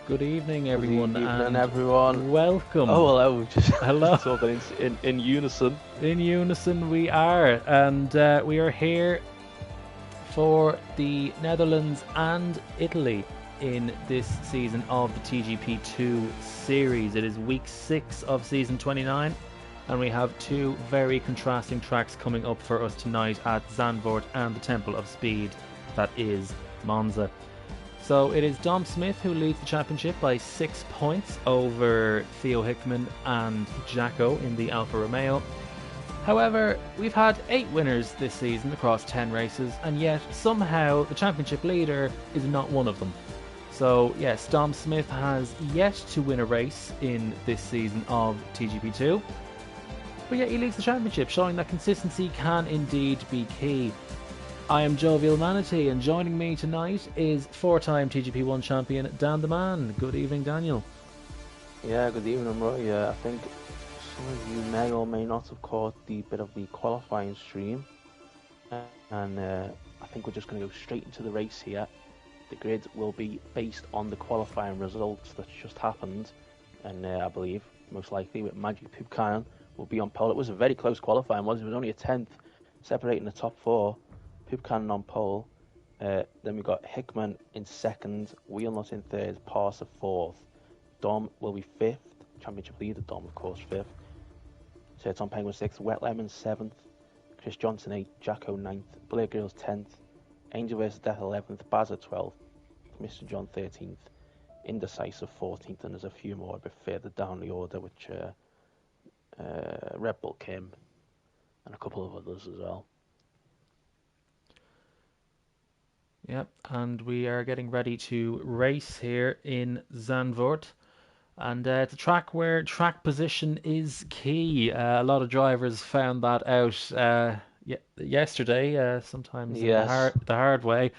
Good evening, everyone, Good evening, and everyone. welcome. Oh, hello. Hello. Just talking in unison. In unison, we are, and we are here for the Netherlands and Italy in this season of the TGP2 series. It is week 6 of season 29, and we have two very contrasting tracks coming up for us tonight at Zandvoort and the Temple of Speed, that is Monza. So it is Dom Smith who leads the championship by 6 points over Theo Hickman and Jacko in the Alfa Romeo. However, we've had 8 winners this season across 10 races, and yet somehow the championship leader is not one of them. So yes, Dom Smith has yet to win a race in this season of TGP2, but yet he leads the championship, showing that consistency can indeed be key. I am Jovial Manatee, and joining me tonight is 4-time TGP1 champion Dan the Man. Good evening, Daniel. Yeah, good evening, Roy. I think some of you may or may not have caught the bit of the qualifying stream, and I think we're just going to go straight into the race here. The grid will be based on the qualifying results that just happened, and I believe most likely with Magic Pupkanen will be on pole. It was a very close qualifying, wasn't it? It was only a 10th separating the top 4. Pupkanen on pole, then we got Hickman in 2nd, Wheelnut in 3rd, Parser 4th, Dom will be 5th, championship leader Dom of course 5th, Sir Tom Penguin 6th, Wet Lemon 7th, Chris Johnson 8th, Jacko 9th, Blair Grills 10th, Angel vs Death 11th, Bazza 12th, Mr. John 13th, Indecisive 14th, and there's a few more a bit further down the order, which Red Bull Kim and a couple of others as well. Yep, and we are getting ready to race here in Zandvoort. And it's a track where track position is key. A lot of drivers found that out yesterday, sometimes Yes. the hard way.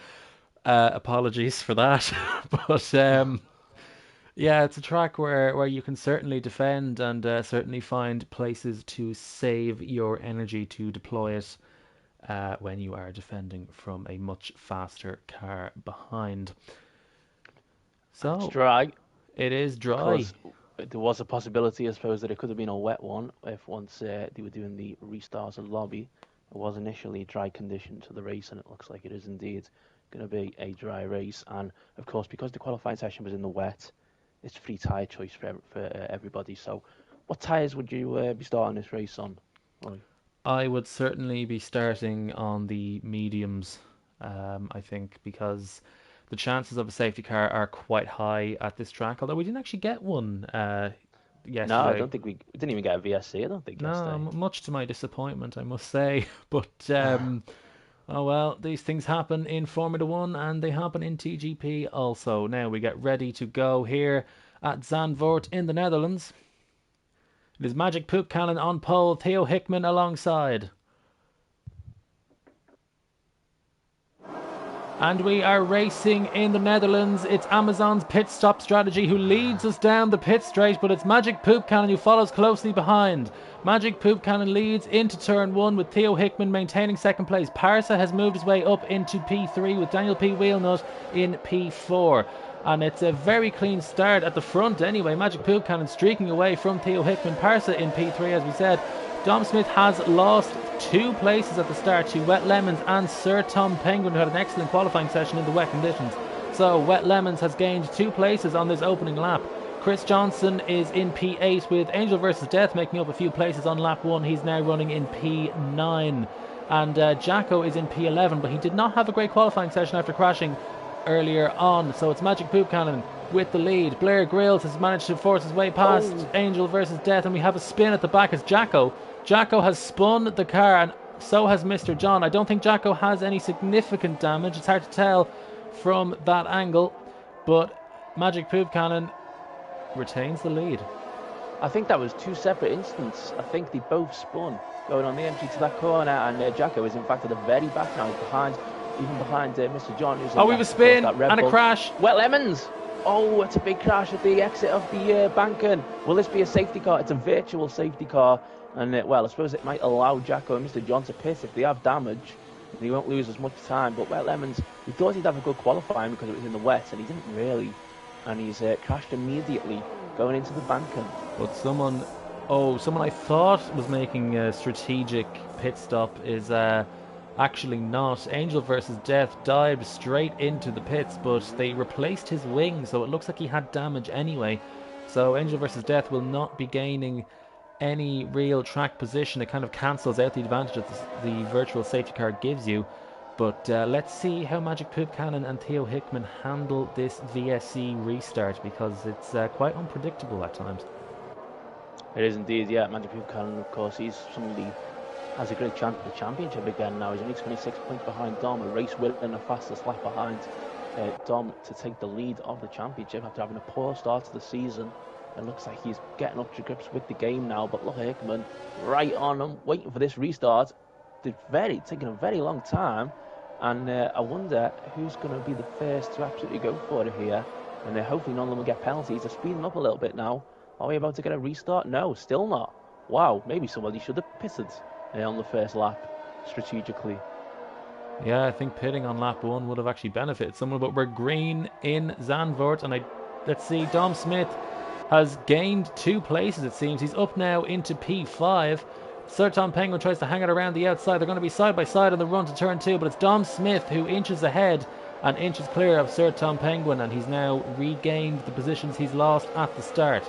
Apologies for that. But yeah, it's a track where you can certainly defend and certainly find places to save your energy to deploy it when you are defending from a much faster car behind. So It's dry. it is dry. Because there was a possibility, I suppose, that it could have been a wet one if once they were doing the restarts of the lobby. It was initially dry condition to the race, and it looks like it is indeed going to be a dry race. And of course, because the qualifying session was in the wet, it's free tyre choice for everybody. So, what tyres would you be starting this race on? Roy? I would certainly be starting on the mediums, I think, because the chances of a safety car are quite high at this track, although we didn't actually get one No, I yesterday. don't think we didn't even get a VSC. I don't think No, yesterday. much to my disappointment, I must say. But oh well, these things happen in Formula One and they happen in TGP also. Now we get ready to go here at Zandvoort in the Netherlands. It is Magic Pupkanen on pole, Theo Hickman alongside. And we are racing in the Netherlands. It's Amazon's pit stop strategy who leads us down the pit straight, but it's Magic Pupkanen who follows closely behind. Magic Pupkanen leads into turn 1 with Theo Hickman maintaining 2nd place. Parsa has moved his way up into P3 with Daniel P. Wheelnut in P4. And it's a very clean start at the front anyway. Magic Pupkanen streaking away from Theo Hickman. Parsa in P3, as we said. Dom Smith has lost 2 places at the start to Wet Lemons and Sir Tom Penguin, who had an excellent qualifying session in the wet conditions. So Wet Lemons has gained 2 places on this opening lap. Chris Johnson is in P8 with Angel vs Death making up a few places on lap 1. He's now running in P9. And Jacko is in P11, but he did not have a great qualifying session after crashing earlier on. So it's Magic Pupkanen with the lead. Blair Grills has managed to force his way past Angel versus Death, and we have a spin at the back as Jacko has spun the car, and so has Mr. John. I don't think Jacko has any significant damage. It's hard to tell from that angle, but Magic Pupkanen retains the lead. I think that was 2 separate instances. I think they both spun going on the entry to that corner, and Jacko is in fact at the very back now, behind Mr. John. Who's we have a spin and a crash. Wet Lemons! Oh, it's a big crash at the exit of the Banken. Will this be a safety car? It's a virtual safety car. And, well, I suppose it might allow Jacko and Mr. John to pit if they have damage. And he won't lose as much time. But Wet Lemons, he thought he'd have a good qualifying because it was in the wet, and he didn't really and he's crashed immediately going into the banking. But someone I thought was making a strategic pit stop is actually not. Angel versus Death dived straight into the pits, but they replaced his wing, so it looks like he had damage anyway. So Angel versus Death will not be gaining any real track position. It kind of cancels out the advantage that the virtual safety car gives you. But let's see how Magic Poop Cannon and Theo Hickman handle this VSC restart, because it's quite unpredictable at times. It is indeed, yeah. Magic Poop Cannon, of course, he's somebody has a great chance for the championship again now. He's only 26 points behind Dom, a race winner, the fastest lap behind Dom to take the lead of the championship after having a poor start to the season. It looks like he's getting up to grips with the game now, but look at Hickman right on him, waiting for this restart. Taking a very long time, and I wonder who's going to be the first to absolutely go for it here. And hopefully none of them will get penalties. They're speeding up a little bit now. Are we about to get a restart? No, still not. Wow, maybe somebody should have pitted on the first lap strategically. Yeah, I think pitting on lap 1 would have actually benefited someone, but we're green in Zandvoort, and let's see, Dom Smith has gained 2 places, it seems. He's up now into P5. Sir Tom Penguin tries to hang it around the outside. They're going to be side by side on the run to turn 2, but it's Dom Smith who inches ahead and inches clear of Sir Tom Penguin, and he's now regained the positions he's lost at the start.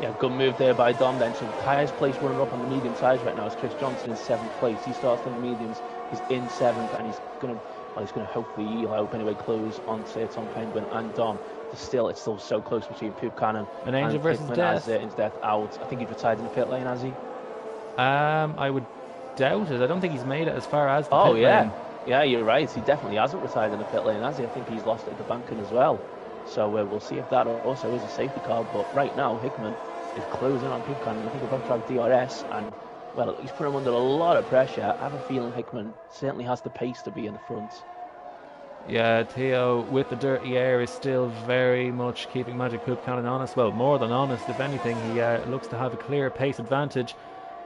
Yeah, good move there by Dom then. So the highest place runner up on the medium sides right now is Chris Johnson in 7th place. He starts on the mediums, he's in 7th, and he's going to hopefully, I hope anyway, close on Sir Tom Penguin and Dom. It's still so close between Poop Cannon and Angel versus Death. Death out. I think he's retired in the pit lane, has he? I would doubt it. I don't think he's made it as far as the pit lane. Yeah, you're right. He definitely hasn't retired in the pit lane, has he? I think he's lost it at the banking as well. So we'll see if that also is a safety car. But right now, Hickman is closing on Poop Cannon. I think we're about to have DRS, and well, he's put him under a lot of pressure. I have a feeling Hickman certainly has the pace to be in the front. Yeah, Theo with the dirty air is still very much keeping Magic Poop Cannon honest. Well, more than honest, if anything. He looks to have a clear pace advantage,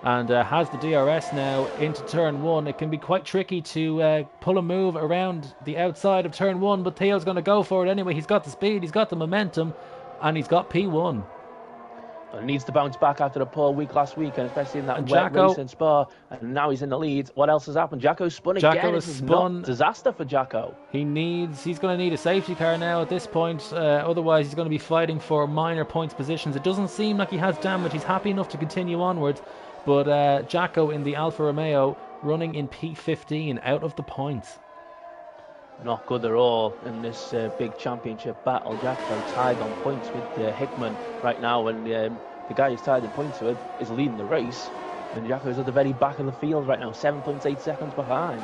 and has the DRS now into turn 1. It can be quite tricky to pull a move around the outside of turn 1, but Theo's going to go for it anyway. He's got the speed, he's got the momentum, and he's got P1. He needs to bounce back after the poor week last week, and especially in that wet race in Spa, and now he's in the lead. What else has happened? Jacko spun again. Jacko has spun. Disaster for Jacko. He's going to need a safety car now at this point. Otherwise, he's going to be fighting for minor points positions. It doesn't seem like he has damage. He's happy enough to continue onwards. But Jacko in the Alfa Romeo running in P15 out of the points. Not good at all in this big championship battle. Jacko tied on points with Hickman right now, and the guy who's tied in points with is leading the race, and Jacko's at the very back of the field right now, 7.8 seconds behind.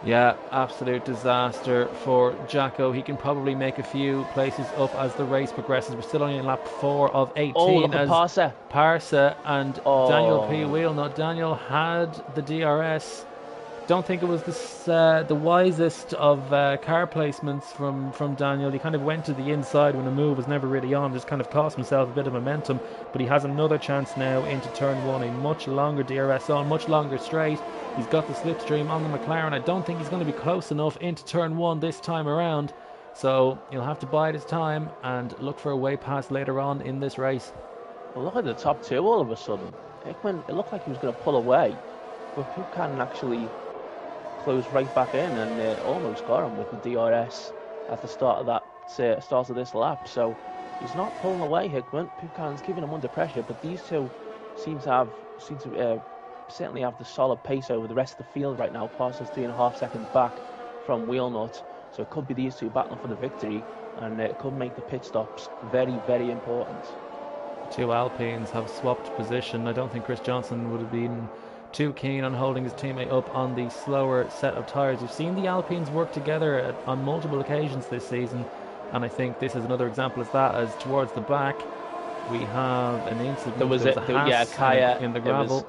Yeah, absolute disaster for Jacko. He can probably make a few places up as the race progresses. We're still only in lap 4 of 18. Oh, look at Parsa and Daniel P. Wheelnut. Daniel had the DRS. Don't think it was the wisest of car placements from Daniel. He kind of went to the inside when the move was never really on, just kind of cost himself a bit of momentum. But he has another chance now into turn 1, a much longer DRS on, much longer straight. He's got the slipstream on the McLaren. I don't think he's going to be close enough into turn 1 this time around. So he'll have to bide his time and look for a way past later on in this race. Well, look at the top 2 all of a sudden. Hickman, it looked like he was going to pull away, but Poop Cannon actually closed right back in and almost got him with the DRS at the start of this lap. So he's not pulling away, Hickman. Poop Cannon's keeping him under pressure, but these two seem to certainly have the solid pace over the rest of the field right now. Parsons 3.5 seconds back from Wheelnut, so it could be these two battling for the victory, and it could make the pit stops very, very important. 2 Alpines have swapped position. I don't think Chris Johnson would have been too keen on holding his teammate up on the slower set of tyres. We've seen the Alpines work together on multiple occasions this season, and I think this is another example of that, as towards the back we have an incident. There was Kaya in the gravel.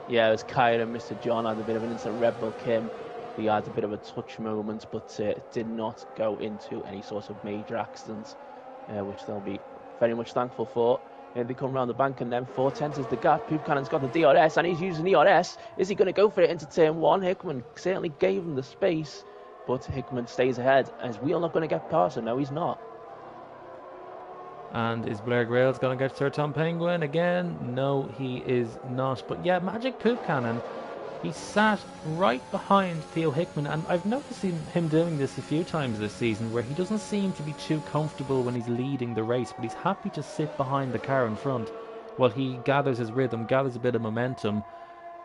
It was Kaya and Mr. John had a bit of an incident. Red Bull Kim, he had a bit of a touch moment, but it did not go into any sort of major accidents, which they'll be very much thankful for. They come around the bank, and then 4/10 is the gap. Poop Cannon's got the DRS, and he's using the DRS. Is he going to go for it into turn 1? Hickman certainly gave him the space. but Hickman stays ahead. Is Wheel not going to get past him? No, he's not. And is Blair Grails going to get Sir Tom Penguin again? No, he is not. But yeah, Magic Poop Cannon, he sat right behind Theo Hickman, and I've noticed him doing this a few times this season, where he doesn't seem to be too comfortable when he's leading the race, but he's happy to sit behind the car in front while he gathers his rhythm, gathers a bit of momentum,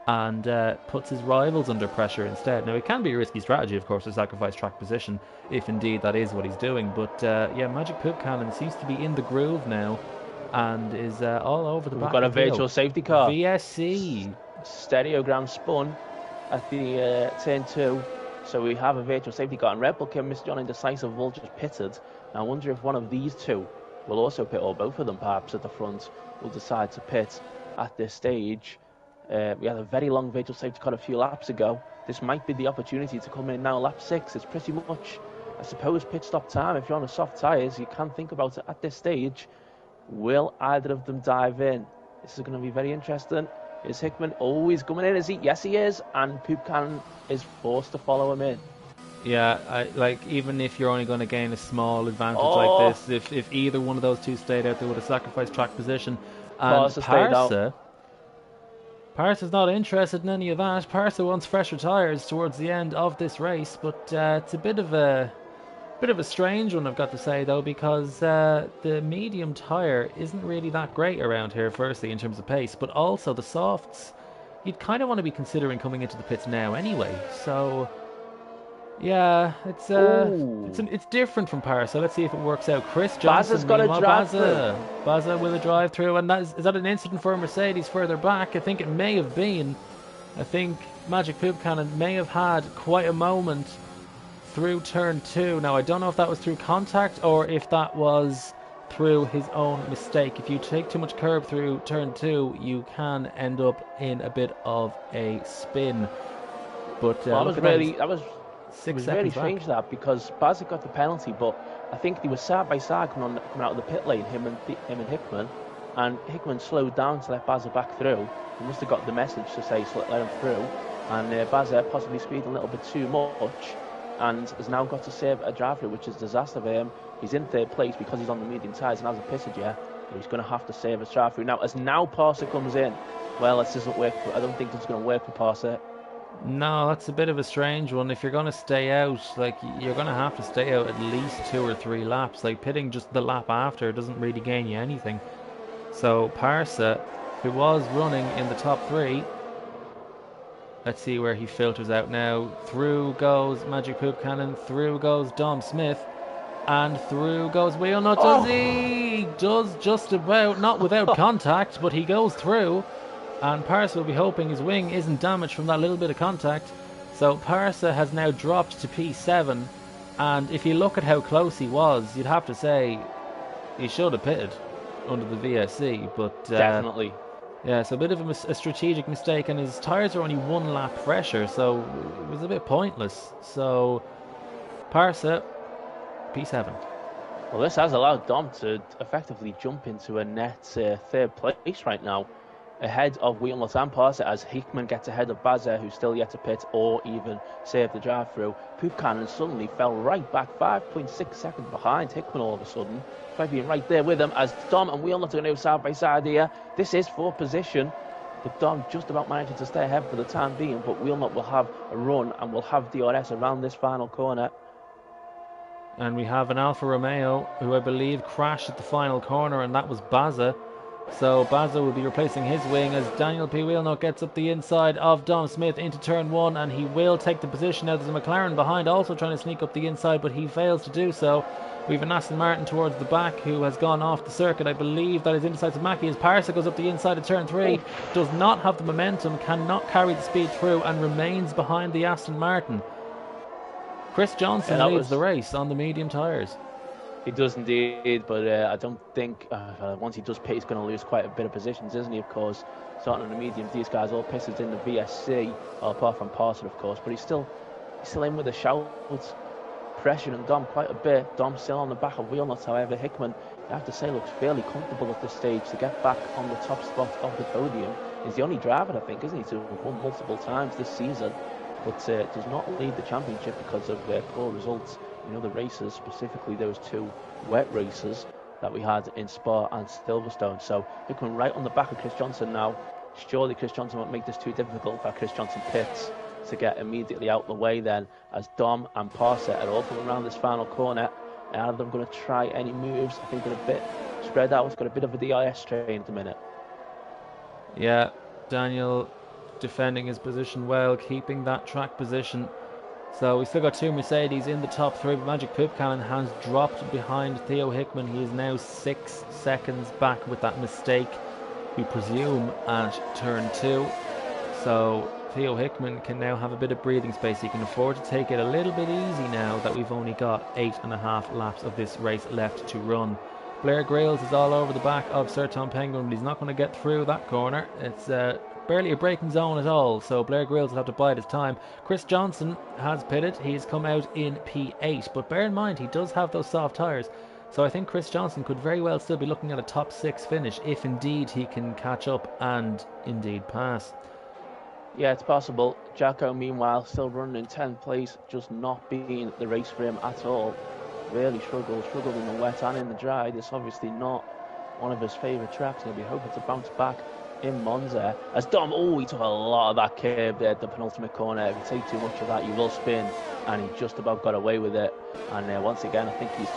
and puts his rivals under pressure instead. Now, it can be a risky strategy, of course, to sacrifice track position, if indeed that is what he's doing, but yeah, Magic Poop Cannon seems to be in the groove now, and is all over the back. We've got a virtual safety car. VSC. Stereogram spun at the turn 2, so we have a virtual safety car, and Red Bull Kim, Miss John Indecisive Vultures pitted. Now I wonder if one of these two will also pit, or both of them perhaps at the front will decide to pit at this stage. We had a very long virtual safety car a few laps ago. This might be the opportunity to come in now. Lap 6, it's pretty much, I suppose, pit stop time. If you're on the soft tyres, you can think about it at this stage. Will either of them dive in? This is going to be very interesting. Is Hickman always coming in? Is he? Yes, he is. And Poop Cannon is forced to follow him in. Yeah, even if you're only going to gain a small advantage like this, if either one of those two stayed out, they would have sacrificed track position. And Parsa's not interested in any of that. Parsa wants fresher tyres towards the end of this race, but it's a bit of a strange one, I've got to say, though, because the medium tyre isn't really that great around here, firstly, in terms of pace, but also the softs, you'd kind of want to be considering coming into the pits now anyway. So, yeah, it's different from Parsa. Let's see if it works out. Chris Johnson, Baza's got a drive through. Baza with a drive through, and is that an incident for Mercedes further back? I think it may have been. I think Magic Poop Cannon may have had quite a moment through turn 2. Now, I don't know if that was through contact or if that was through his own mistake. If you take too much curb through turn 2, you can end up in a bit of a spin. But that was very strange, back. that, because Baza got the penalty, but I think they were side by side coming out of the pit lane, him and Hickman, and Hickman slowed down to let Baza back through. He must have got the message to say let him through, and Baza possibly speeding a little bit too much, and has now got to save a drive through, which is a disaster for him. He's in third place because he's on the medium tyres and has a pitted, but he's going to have to save his drive through. Now, as Parsa comes in, well, this doesn't work. I don't think it's going to work for Parsa. No, that's a bit of a strange one. If you're going to stay out, you're going to have to stay out at least 2 or 3 laps. Pitting just the lap after doesn't really gain you anything. So Parsa, who was running in the top 3, let's see where he filters out now. Through goes Magic Poop Cannon, through goes Dom Smith, and through goes Wheelnut. Does he? Does just about, not without contact, but he goes through. And Parsa will be hoping his wing isn't damaged from that little bit of contact. So Parsa has now dropped to P7, and if you look at how close he was, you'd have to say he should have pitted under the VSC, but definitely. Yeah, so a bit of a strategic mistake, and his tyres are only 1 lap fresher, so it was a bit pointless. So Parsa, P7. Well, this has allowed Dom to effectively jump into a net third place right now, ahead of Wheelnut and Parsa, as Hickman gets ahead of Baza, who's still yet to pit or even save the drive-through. Poop Cannon suddenly fell right back, 5.6 seconds behind Hickman all of a sudden. Try being right there with him, as Dom and Wheelnut are going to go side by side here. This is 4th position, but Dom just about managing to stay ahead for the time being, but Wheelnut will have a run and will have DRS around this final corner. And we have an Alfa Romeo who I believe crashed at the final corner, and that was Baza. So Baza will be replacing his wing as Daniel P. Wheelnut gets up the inside of Dom Smith into turn 1, and he will take the position. Now there's a McLaren behind also trying to sneak up the inside, but he fails to do so. We have an Aston Martin towards the back who has gone off the circuit. I believe that is inside Mackie as Parsa goes up the inside of turn 3, does not have the momentum, cannot carry the speed through, and remains behind the Aston Martin. Chris Johnson leads the race on the medium tyres. He does indeed, but I don't think once he does pit, he's going to lose quite a bit of positions, isn't he? Of course, starting on the mediums, these guys all pitted in the VSC, apart from Parson, of course, but he's still in with a shout, pressuring Dom quite a bit. Dom still on the back of Wheelnut, however. Hickman, I have to say, looks fairly comfortable at this stage to get back on the top spot of the podium. He's the only driver, I think, isn't he, to have won multiple times this season. but does not lead the championship because of poor results in other races, specifically those 2 wet races that we had in Spa and Silverstone. So Hickman right on the back of Chris Johnson now. Surely Chris Johnson won't make this too difficult for Chris Johnson pits to get immediately out the way then, as Dom and Parset are all coming around this final corner. None of them going to try any moves. I think they're a bit spread out. It's got a bit of a DRS train at the minute. Yeah, Daniel defending his position well, keeping that track position. So we still got 2 Mercedes in the top 3, but Magic Poop Cannon has dropped behind Theo Hickman. He is now 6 seconds back with that mistake, we presume, at turn 2. So Theo Hickman can now have a bit of breathing space. He can afford to take it a little bit easy now that we've only got 8.5 laps of this race left to run. Blair Grylls is all over the back of Sir Tom Penguin, but he's not going to get through that corner. It's barely a braking zone at all, so Blair Grylls will have to bide his time. Chris Johnson has pitted. He's come out in P8, but bear in mind he does have those soft tyres, so I think Chris Johnson could very well still be looking at a top 6 finish if indeed he can catch up and indeed pass. Yeah, it's possible. Jacko, meanwhile, still running in 10th place, just not being the race for him at all. Really struggled in the wet and in the dry. This obviously not one of his favourite tracks. He'll be hoping to bounce back in Monza. As Dom, he took a lot of that curb there at the penultimate corner. If you take too much of that, you will spin, and he just about got away with it. And once again, I think he's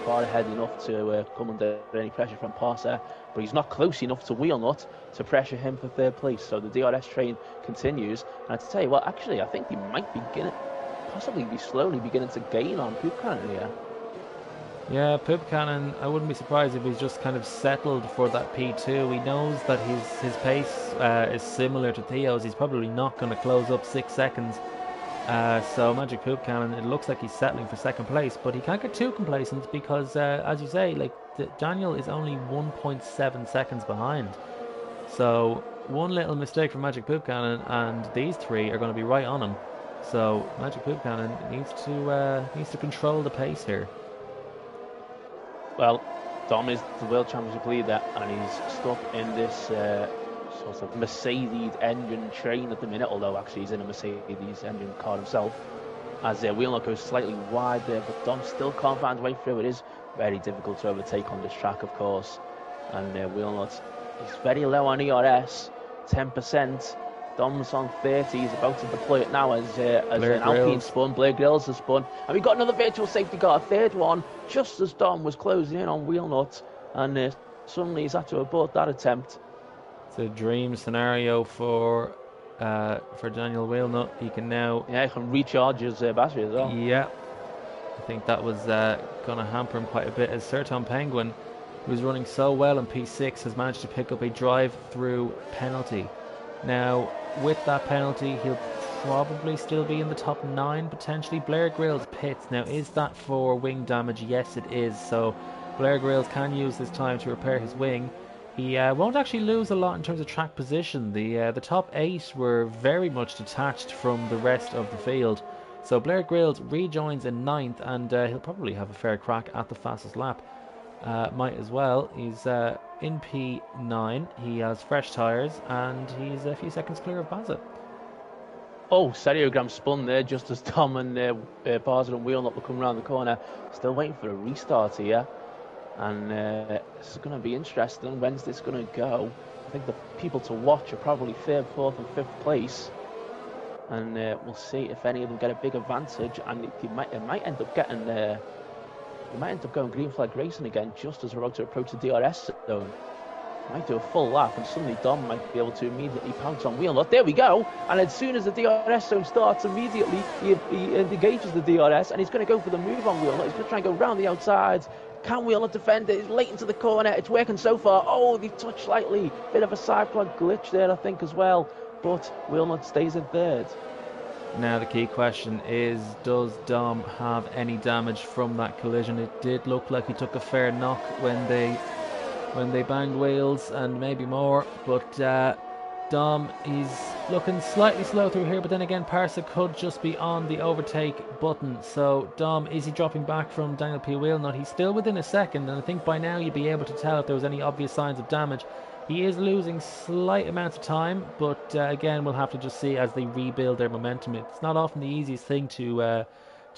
far ahead enough to come under any pressure from Parser, but he's not close enough to Wheelnut to pressure him for 3rd place. So the DRS train continues, and to tell you what, actually, I think he might possibly be slowly beginning to gain on Poop Cannon here. Yeah, Poop Cannon, I wouldn't be surprised if he's just kind of settled for that P2. He knows that his pace is similar to Theo's. He's probably not going to close up 6 seconds. So Magic Poop Cannon, it looks like he's settling for 2nd place, but he can't get too complacent because, as you say, like Daniel is only 1.7 seconds behind. So one little mistake from Magic Poop Cannon, and these 3 are going to be right on him. So Magic Poop Cannon needs to control the pace here. Well, Dom is the World Championship leader, and he's stuck in this sort of Mercedes engine train at the minute, although actually he's in a Mercedes engine car himself, as Wheelnut goes slightly wide there, but Dom still can't find a way through. It is very difficult to overtake on this track, of course, and Wheelnut is very low on ERS, 10%. Dom's on 30. He's about to deploy it now as an Alpine spun. Blair Grylls has spun. And we got another virtual safety car, a 3rd one, just as Dom was closing in on Wheelnut. And suddenly he's had to abort that attempt. It's a dream scenario for Daniel Wheelnut. He can now... Yeah, he can recharge his battery as well. Yeah. I think that was going to hamper him quite a bit, as Sir Tom Penguin, who was running so well in P6, has managed to pick up a drive-through penalty. Now, with that penalty, he'll probably still be in the top 9, potentially. Blair Grylls pits. Now, is that for wing damage? Yes, it is. So, Blair Grylls can use this time to repair his wing. He won't actually lose a lot in terms of track position. The top 8 were very much detached from the rest of the field. So, Blair Grylls rejoins in 9th, and he'll probably have a fair crack at the fastest lap. Might as well. He's in P9. He has fresh tyres, and he's a few seconds clear of Baza. Oh, Seriogram spun there just as Tom and Baza and Wheelnut were coming around the corner. Still waiting for a restart here. And this is going to be interesting. When's this going to go? I think the people to watch are probably 3rd, 4th and 5th place. And we'll see if any of them get a big advantage. And it might end up getting... We might end up going green flag racing again just as we're about to approach the DRS zone. Might do a full lap, and suddenly Dom might be able to immediately pounce on Wheelnut. There we go! And as soon as the DRS zone starts, immediately he engages the DRS, and he's going to go for the move on Wheelnut. He's going to try and go round the outside. Can Wheelnut defend it? He's late into the corner. It's working so far. Oh, they've touched slightly. Bit of a cyclone glitch there, I think, as well. But Wheelnut stays in 3rd. Now the key question is, does Dom have any damage from that collision? It did look like he took a fair knock when they banged wheels, and maybe more, but Dom, he's looking slightly slow through here, but then again Parsa could just be on the overtake button. So Dom, is he dropping back from Daniel P. Wheelnut? He's still within a second, and I think by now you'd be able to tell if there was any obvious signs of damage. He is losing slight amounts of time, but again, we'll have to just see as they rebuild their momentum. It's not often the easiest thing to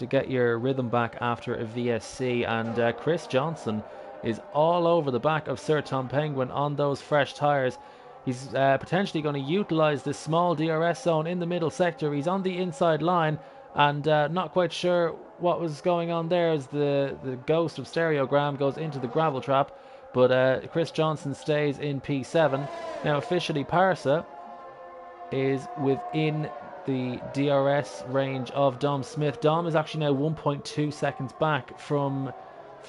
get your rhythm back after a VSC, and Chris Johnson is all over the back of Sir Tom Penguin on those fresh tyres. He's potentially going to utilise this small DRS zone in the middle sector. He's on the inside line, and not quite sure what was going on there as the ghost of Stereogram goes into the gravel trap. But Chris Johnson stays in P7. Now officially Parsa is within the DRS range of Dom Smith. Dom is actually now 1.2 seconds back from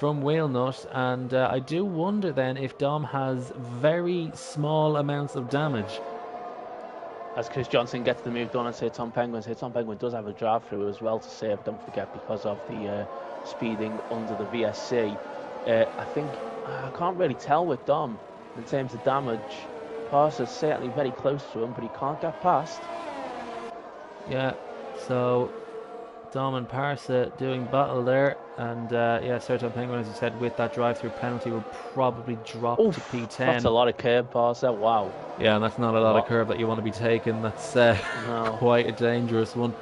Wheelnut, and I do wonder then if Dom has very small amounts of damage. As Chris Johnson gets the move done on Sir Tom Penguin does have a drive through as well to save, don't forget, because of the speeding under the VSC. I can't really tell with Dom in terms of damage. Parsa's certainly very close to him, but he can't get past. Yeah, so Dom and Parsa doing battle there, and Sir Tom Penguin, as you said, with that drive-through penalty will probably drop to P10. That's a lot of curb, Parsa. Wow. Yeah, and that's not a lot of curb that you want to be taking. That's quite a dangerous one.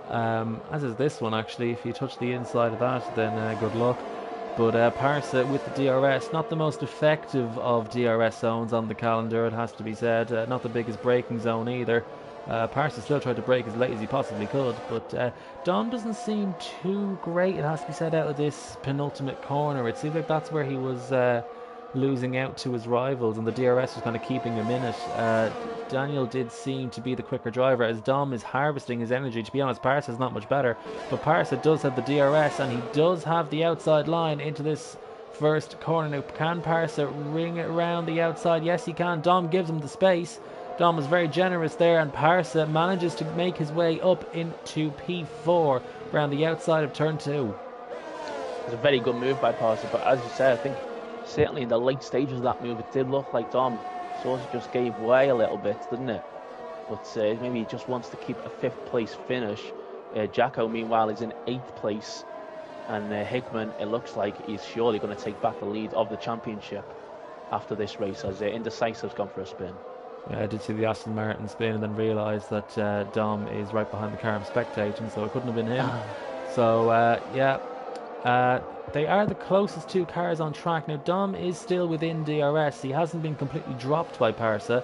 As is this one, actually. If you touch the inside of that, then good luck. But Parsa with the DRS, not the most effective of DRS zones on the calendar, it has to be said. Not the biggest braking zone either. Parsa still tried to brake as late as he possibly could, but Dom doesn't seem too great, it has to be said, out of this penultimate corner. It seems like that's where he was losing out to his rivals, and the DRS was kind of keeping him in it. Daniel did seem to be the quicker driver as Dom is harvesting his energy. To be honest, Parsa's not much better, but Parsa does have the DRS, and he does have the outside line into this first corner. Now, can Parsa ring it around the outside? Yes, he can. Dom gives him the space. Dom is very generous there, and Parsa manages to make his way up into P4 around the outside of turn 2. It's a very good move by Parsa, but as you said, I think certainly in the late stages of that move, it did look like Dom sort of just gave way a little bit, didn't it? But maybe he just wants to keep a 5th place finish. Jacko, meanwhile, is in 8th place, and Hickman, it looks like he's surely going to take back the lead of the championship after this race, as Indecisive's gone for a spin. Yeah, I did see the Aston Martin spin and then realised that Dom is right behind the car I'm spectating, so it couldn't have been him. So, they are the closest 2 cars on track. Now, Dom is still within DRS. He hasn't been completely dropped by Parsa,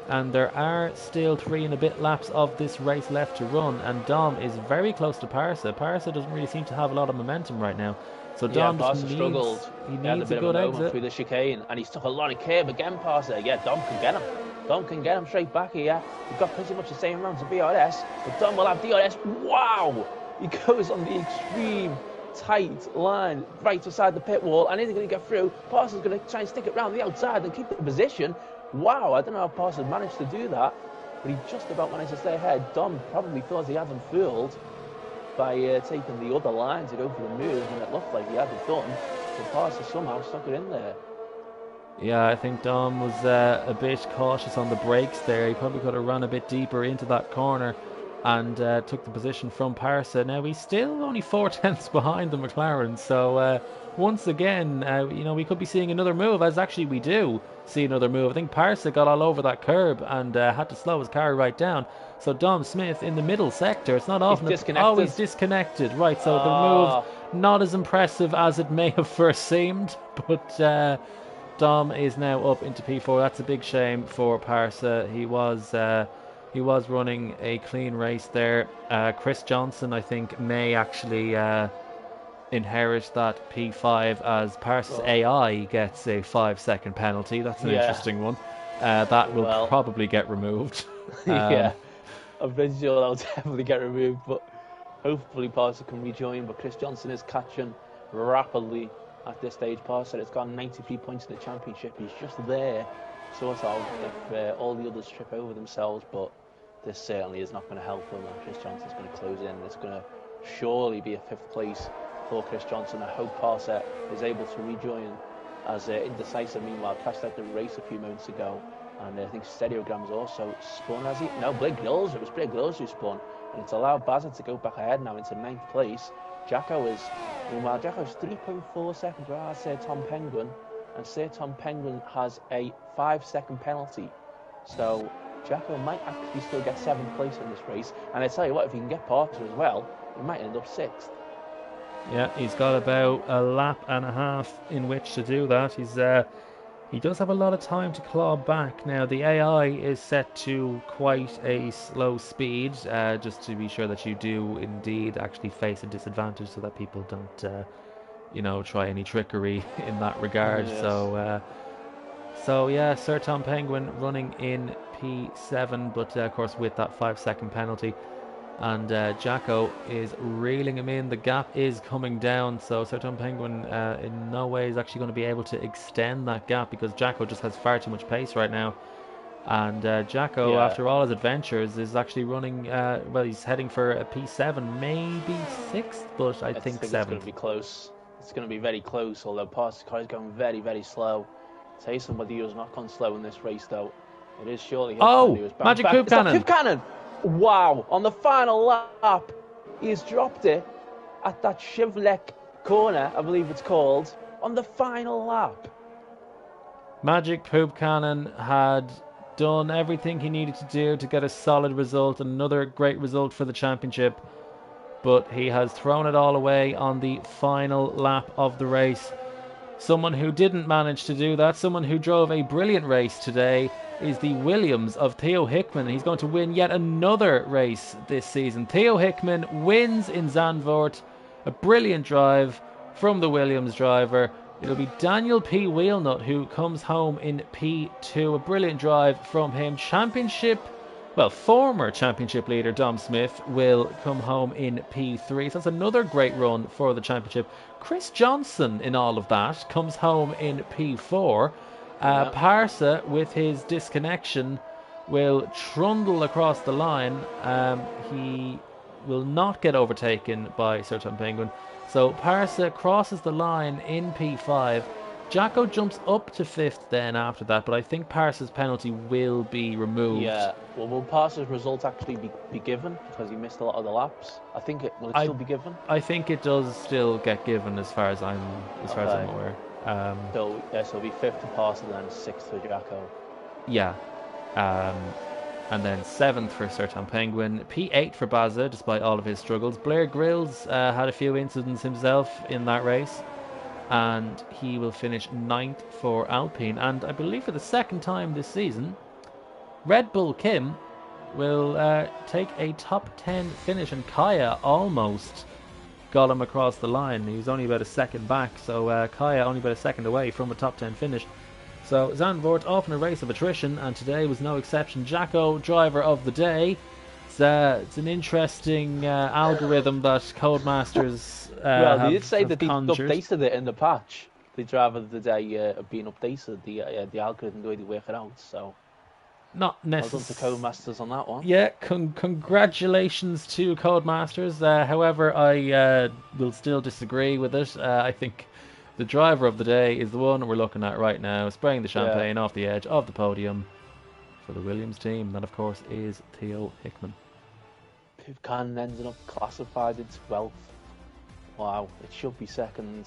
and there are still 3 and a bit laps of this race left to run, and Dom is very close to Parsa. Parsa doesn't really seem to have a lot of momentum right now. So Dom struggled. He needs a good exit through the chicane, and he's took a lot of curb again. Parsa, yeah, Dom can get him. Dom can get him straight back here. We've got pretty much the same amounts of DRS, but Dom will have DRS. Wow! He goes on the extreme tight line right beside the pit wall, and he's going to get through. Parsa's going to try and stick it round the outside and keep the position. Wow, I don't know how Parsa managed to do that, but he just about managed to stay ahead. Dom probably thought he had him fooled by taking the other line to go for the move, and it looked like he had it done, but Parsa somehow stuck it in there. Yeah, I think Dom was a bit cautious on the brakes there. He probably could have run a bit deeper into that corner and took the position from Parsa. Now, he's still only 4 tenths behind the McLaren, so once again, we could be seeing another move, as actually we do see another move. I think Parsa got all over that curb and had to slow his car right down. So Dom Smith in the middle sector, it's not often... He's disconnected. He's disconnected. Right, so the move, not as impressive as it may have first seemed, but... Dom is now up into P4. That's a big shame for Parsa. He was running a clean race there. Chris Johnson, I think, may actually inherit that P5 as Parsa's AI gets a 5-second penalty. That's an interesting one. That will probably get removed. Yeah, I'm pretty sure that will definitely get removed, but hopefully Parsa can rejoin. But Chris Johnson is catching rapidly at this stage. Parsa has got 93 points in the championship. He's just there, sort of, if all the others trip over themselves, but this certainly is not going to help him, and Chris Johnson's going to close in. It's going to surely be a 5th place for Chris Johnson. I hope Parsa is able to rejoin, as Indecisive, meanwhile, crashed out the race a few moments ago, and I think Stereogram's also spun, has he? No, Blake Knowles. It was Blake Knowles who spun, and it's allowed Bazza to go back ahead now into 9th place. Jacko's 3.4 seconds behind Tom Penguin, and Sir Tom Penguin has a 5-second penalty. So Jacko might actually still get 7th place in this race. And I tell you what, if he can get Parser as well, he might end up 6th. Yeah, he's got about a lap and a half in which to do that. He does have a lot of time to claw back. Now, the AI is set to quite a slow speed, just to be sure that you do indeed actually face a disadvantage so that people don't, try any trickery in that regard. Yes. So yeah, Sir Tom Penguin running in P7, but of course with that 5-second penalty. And Jacko is reeling him in. The gap is coming down, so Sir Tom Penguin in no way is actually going to be able to extend that gap because Jacko just has far too much pace right now. And Jacko, after all his adventures, is actually running. He's heading for a P7, maybe 6th, but I think 7th. It's going to be close. It's going to be very close, although Parser's car is going very, very slow. Tell you somebody who's not gone slow in this race, though. It is surely. Magic Poop Cannon! Poop Cannon! Wow! On the final lap, he's dropped it at that Shivlek corner, I believe it's called, on the final lap. Magic Poop Cannon had done everything he needed to do to get a solid result, another great result for the championship, but he has thrown it all away on the final lap of the race. Someone who didn't manage to do that, someone who drove a brilliant race today, is the Williams of Theo Hickman. He's going to win yet another race this season. Theo Hickman wins in Zandvoort. A brilliant drive from the Williams driver. It'll be Daniel P. Wheelnut who comes home in P2. A brilliant drive from him. Former championship leader Dom Smith will come home in P3. So that's another great run for the championship. Chris Johnson in all of that comes home in P4. Parsa, with his disconnection, will trundle across the line. He will not get overtaken by Sir Tom Penguin. So Parsa crosses the line in P5. Jacko jumps up to 5th then after that, but I think Parsa's penalty will be removed. Yeah, well, will Parsa's result actually be given because he missed a lot of the laps? I think will it still be given? I think it does still get given as far as I'm aware. So it'll be 5th to Parsa, then 6th for Jacko. Yeah. And then 7th for Sir Tom Penguin. P8 for Baza, despite all of his struggles. Blair Grills had a few incidents himself in that race, and he will finish 9th for Alpine. And I believe for the second time this season, Red Bull Kim will take a top 10 finish, and Kaya almost got him across the line. He was only about a second back, so Kaya only about a second away from a top 10 finish. So Zandvoort off in a race of attrition, and today was no exception. Jacko, driver of the day. It's an interesting algorithm that Codemasters they did say that they updated it in the patch. The driver of the day being updated, the algorithm, the way they work it out. So not necessarily. Well done to Codemasters on that one. Yeah, congratulations to Codemasters. However, I will still disagree with it. I think the driver of the day is the one we're looking at right now, spraying the champagne off the edge of the podium for the Williams team. That, of course, is Theo Hickman. Poop Cannon ended up classified in 12th. Wow, it should be 2nd.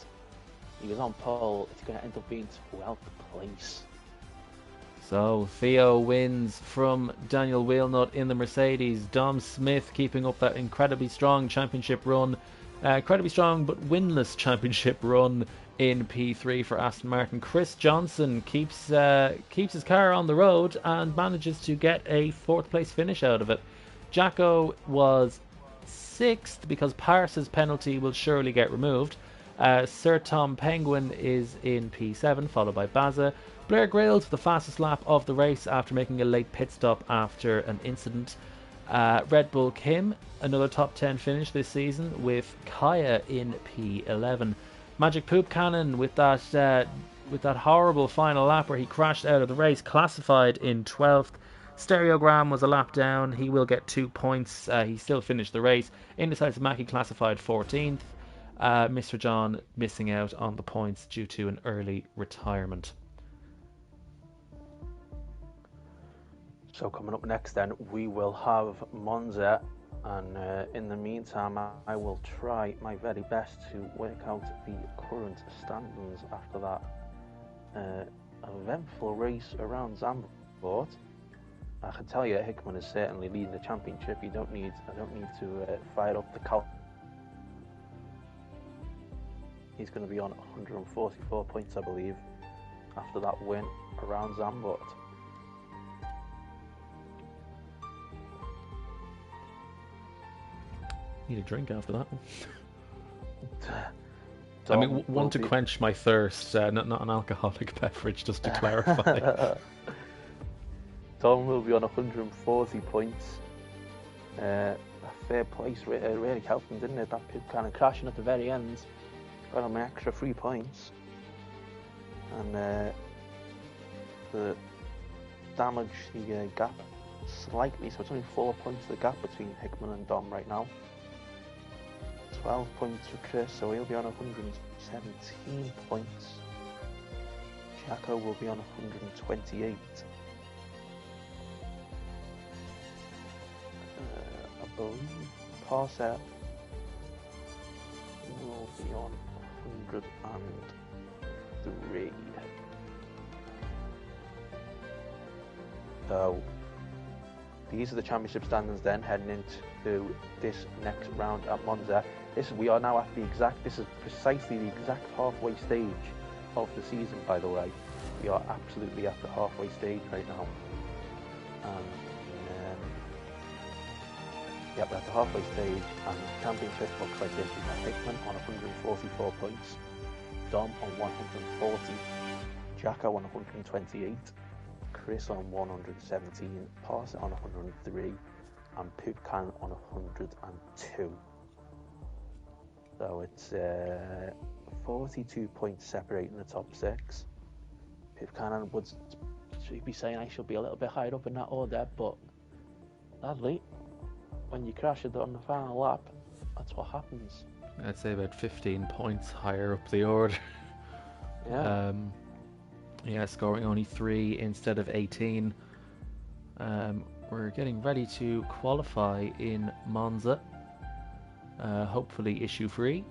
He was on pole. It's going to end up being 12th place. So Theo wins from Daniel Wheelnut in the Mercedes. Dom Smith keeping up that incredibly strong championship run. Incredibly strong but winless championship run in P3 for Aston Martin. Chris Johnson keeps his car on the road and manages to get a 4th place finish out of it. Jacko was 6th because Parsa's penalty will surely get removed. Sir Tom Penguin is in P7, followed by Baza. Blair Grills with the fastest lap of the race after making a late pit stop after an incident. Red Bull Kim, another top 10 finish this season with Kaya in P11. Magic Poop Cannon with that horrible final lap where he crashed out of the race, classified in 12th. Stereogram was a lap down. He will get 2 points. He still finished the race. Indecisive Mackie classified 14th. Mr. John missing out on the points due to an early retirement. So coming up next then, we will have Monza, and in the meantime I will try my very best to work out the current standings after that eventful race around Zandvoort. I can tell you, Hickman is certainly leading the championship. I don't need to fire up the cal. He's going to be on 144 points, I believe, after that win around Zandvoort. Need a drink after that one. I mean, one to quench my thirst, not an alcoholic beverage, just to clarify. Tom will be on 140 points. A fair place really helped him, didn't it? That pit kind of crashing at the very end got him an extra 3 points. And the damage the gap slightly, so it's only 4 points the gap between Hickman and Dom right now. 12 points for Chris, so he'll be on 117 points. Jacko will be on 128. I believe Parser will be on 103. So these are the championship standings then heading into this next round at Monza. We are now at this is precisely the exact halfway stage of the season, by the way. We are absolutely at the halfway stage right now. We're at the halfway stage, and the championship looks like this. We've got Hickman on 144 points, Dom on 140, Jacko on 128, Chris on 117, Parser on 103, and Pupcan on 102. So it's 42 points separating the top six. Pupcan would be saying I should be a little bit higher up in that order, but sadly, when you crash it on the final lap, that's what happens. I'd say about 15 points higher up the order. Yeah. Scoring only 3 instead of 18. We're getting ready to qualify in Monza. Hopefully issue free.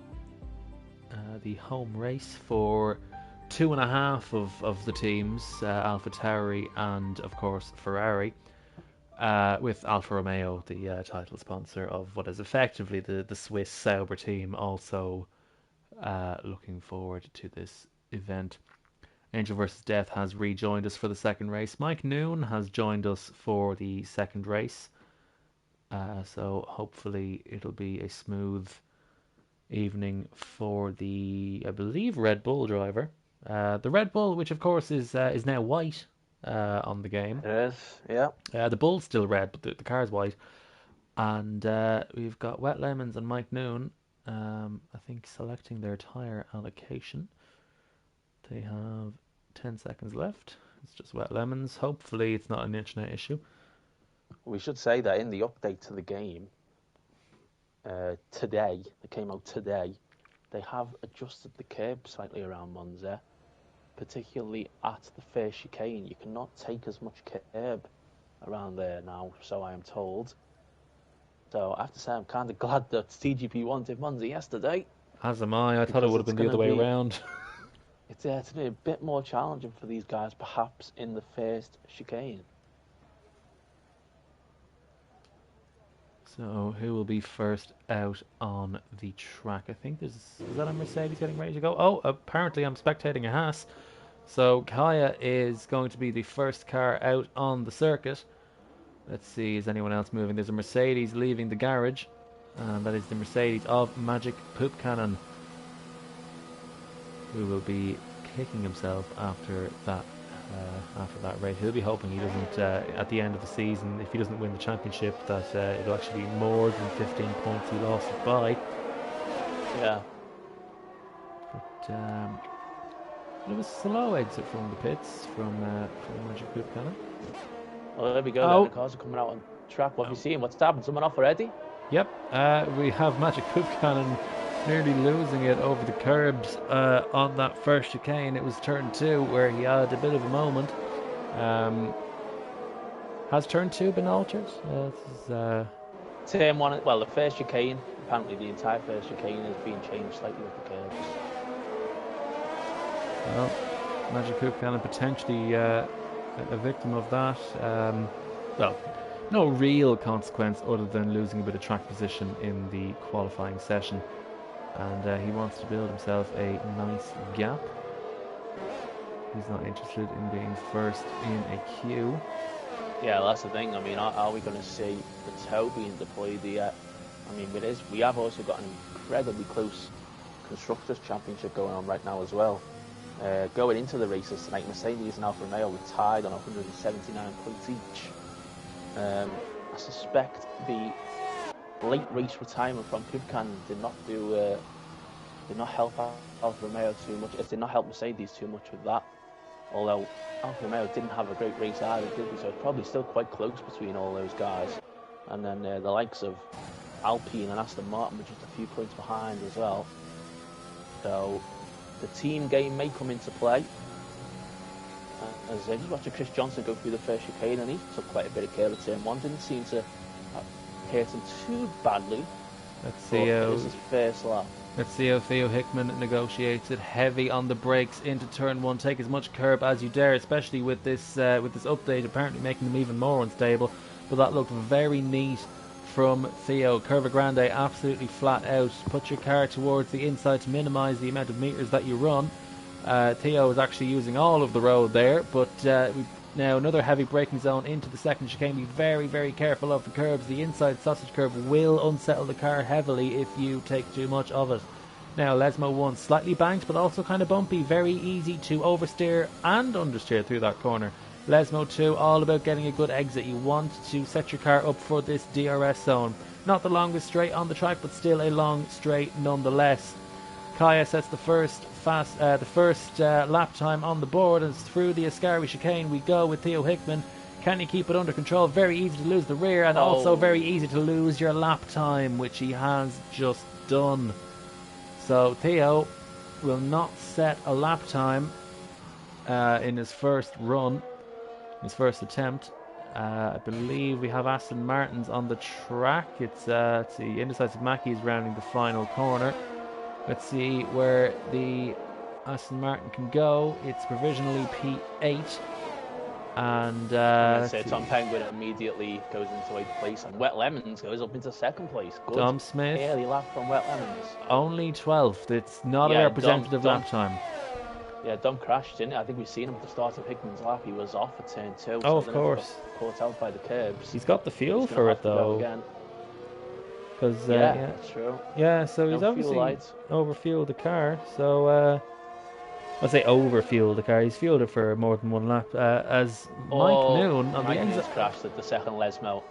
The home race for 2.5 of the teams, AlphaTauri and of course Ferrari, with Alfa Romeo, the title sponsor of what is effectively the Swiss Sauber team, also looking forward to this event. Angel vs. Death has rejoined us for the second race. Mike Noon has joined us for the second race. So hopefully it'll be a smooth evening for the, I believe, Red Bull driver. The Red Bull, which of course is now white on the game. It is, yeah. The Bull's still red, but the car's white. And we've got Wet Lemons and Mike Noon, I think, selecting their tyre allocation. They have 10 seconds left. It's just Wet Lemons. Hopefully it's not an internet issue. We should say that in the update to the game today, that came out today, they have adjusted the curb slightly around Monza, particularly at the first chicane. You cannot take as much curb around there now, so I am told. So I have to say I'm kind of glad that TGP wanted Monza yesterday. As am I. I thought it would have been the other way around. It's going to be a bit more challenging for these guys, perhaps, in the first chicane. So who will be first out on the track? I think is that a Mercedes getting ready to go? Oh, apparently I'm spectating a Haas. So Kaya is going to be the first car out on the circuit. Let's see, is anyone else moving? There's a Mercedes leaving the garage, and that is the Mercedes of Magic Poop Cannon, who will be kicking himself after that race. He'll be hoping he doesn't, at the end of the season, if he doesn't win the championship, that it'll actually be more than 15 points he lost it by. Yeah. But it was a slow exit from the pits from Magic Poop Cannon. Well, there we go. The cars are coming out on track. What have you seen? What's happened? Someone off already? Yep. We have Magic Poop Cannon nearly losing it over the curbs on that first chicane. It was turn 2 where he had a bit of a moment. Has turn 2 been altered? Turn 1, well, the first chicane, apparently the entire first chicane is being changed slightly with the curbs. Well, Magic Poop Cannon potentially a victim of that. Well, no real consequence other than losing a bit of track position in the qualifying session. And he wants to build himself a nice gap. He's not interested in being first in a queue. Yeah, that's the thing. I mean, are we going to see the toe being deployed yet? I mean, we have also got an incredibly close Constructors' Championship going on right now as well. Going into the races tonight, Mercedes and Alfa Romeo were tied on 179 points each. I suspect the late race retirement from Poop Cannon did not help Alfa Romeo too much. It did not help Mercedes too much with that. Although Alfa Romeo didn't have a great race either, did they? So it's probably still quite close between all those guys. And then the likes of Alpine and Aston Martin were just a few points behind as well. So the team game may come into play. As I just watched Chris Johnson go through the first chicane, and he took quite a bit of care of turn one. Didn't seem to hurt him too badly. Let's see how this is his first lap. Let's see how Theo Hickman negotiates it. Heavy on the brakes into turn one. Take as much curb as you dare, especially with this update apparently making them even more unstable. But that looked very neat from Theo. Curva Grande absolutely flat out. Put your car towards the inside to minimise the amount of meters that you run. Theo is actually using all of the road there, but now another heavy braking zone into the second chicane. Be very, very careful of the curbs. The inside sausage curb will unsettle the car heavily if you take too much of it. Now Lesmo 1, slightly banked but also kind of bumpy. Very easy to oversteer and understeer through that corner. Lesmo 2, all about getting a good exit. You want to set your car up for this DRS zone. Not the longest straight on the track, but still a long straight nonetheless. Kaya sets the first lap time on the board, and through the Ascari chicane we go with Theo Hickman. Can you keep it under control? Very easy to lose the rear, and also very easy to lose your lap time, which he has just done. So Theo will not set a lap time in his first run, his first attempt. I believe we have Aston Martins on the track. It's the Indecisive Mackie is rounding the final corner. Let's see where the Aston Martin can go. It's provisionally P8. And Tom Penguin immediately goes into 8th place, and Wet Lemons goes up into 2nd place. Good Dom Smith, early lap from Wet Lemons. Only 12th. It's not a representative lap time. Yeah, Dom crashed, didn't it? I think we've seen him at the start of Hickman's lap. He was off at turn 2. Oh, of course. Caught out by the curbs. He's got the fuel for it, though. Because that's true. Yeah, so he's obviously overfueled the car. So I say overfueled the car. He's fueled it for more than one lap. As Mike Noon on the exit crashed at the second Lesmo.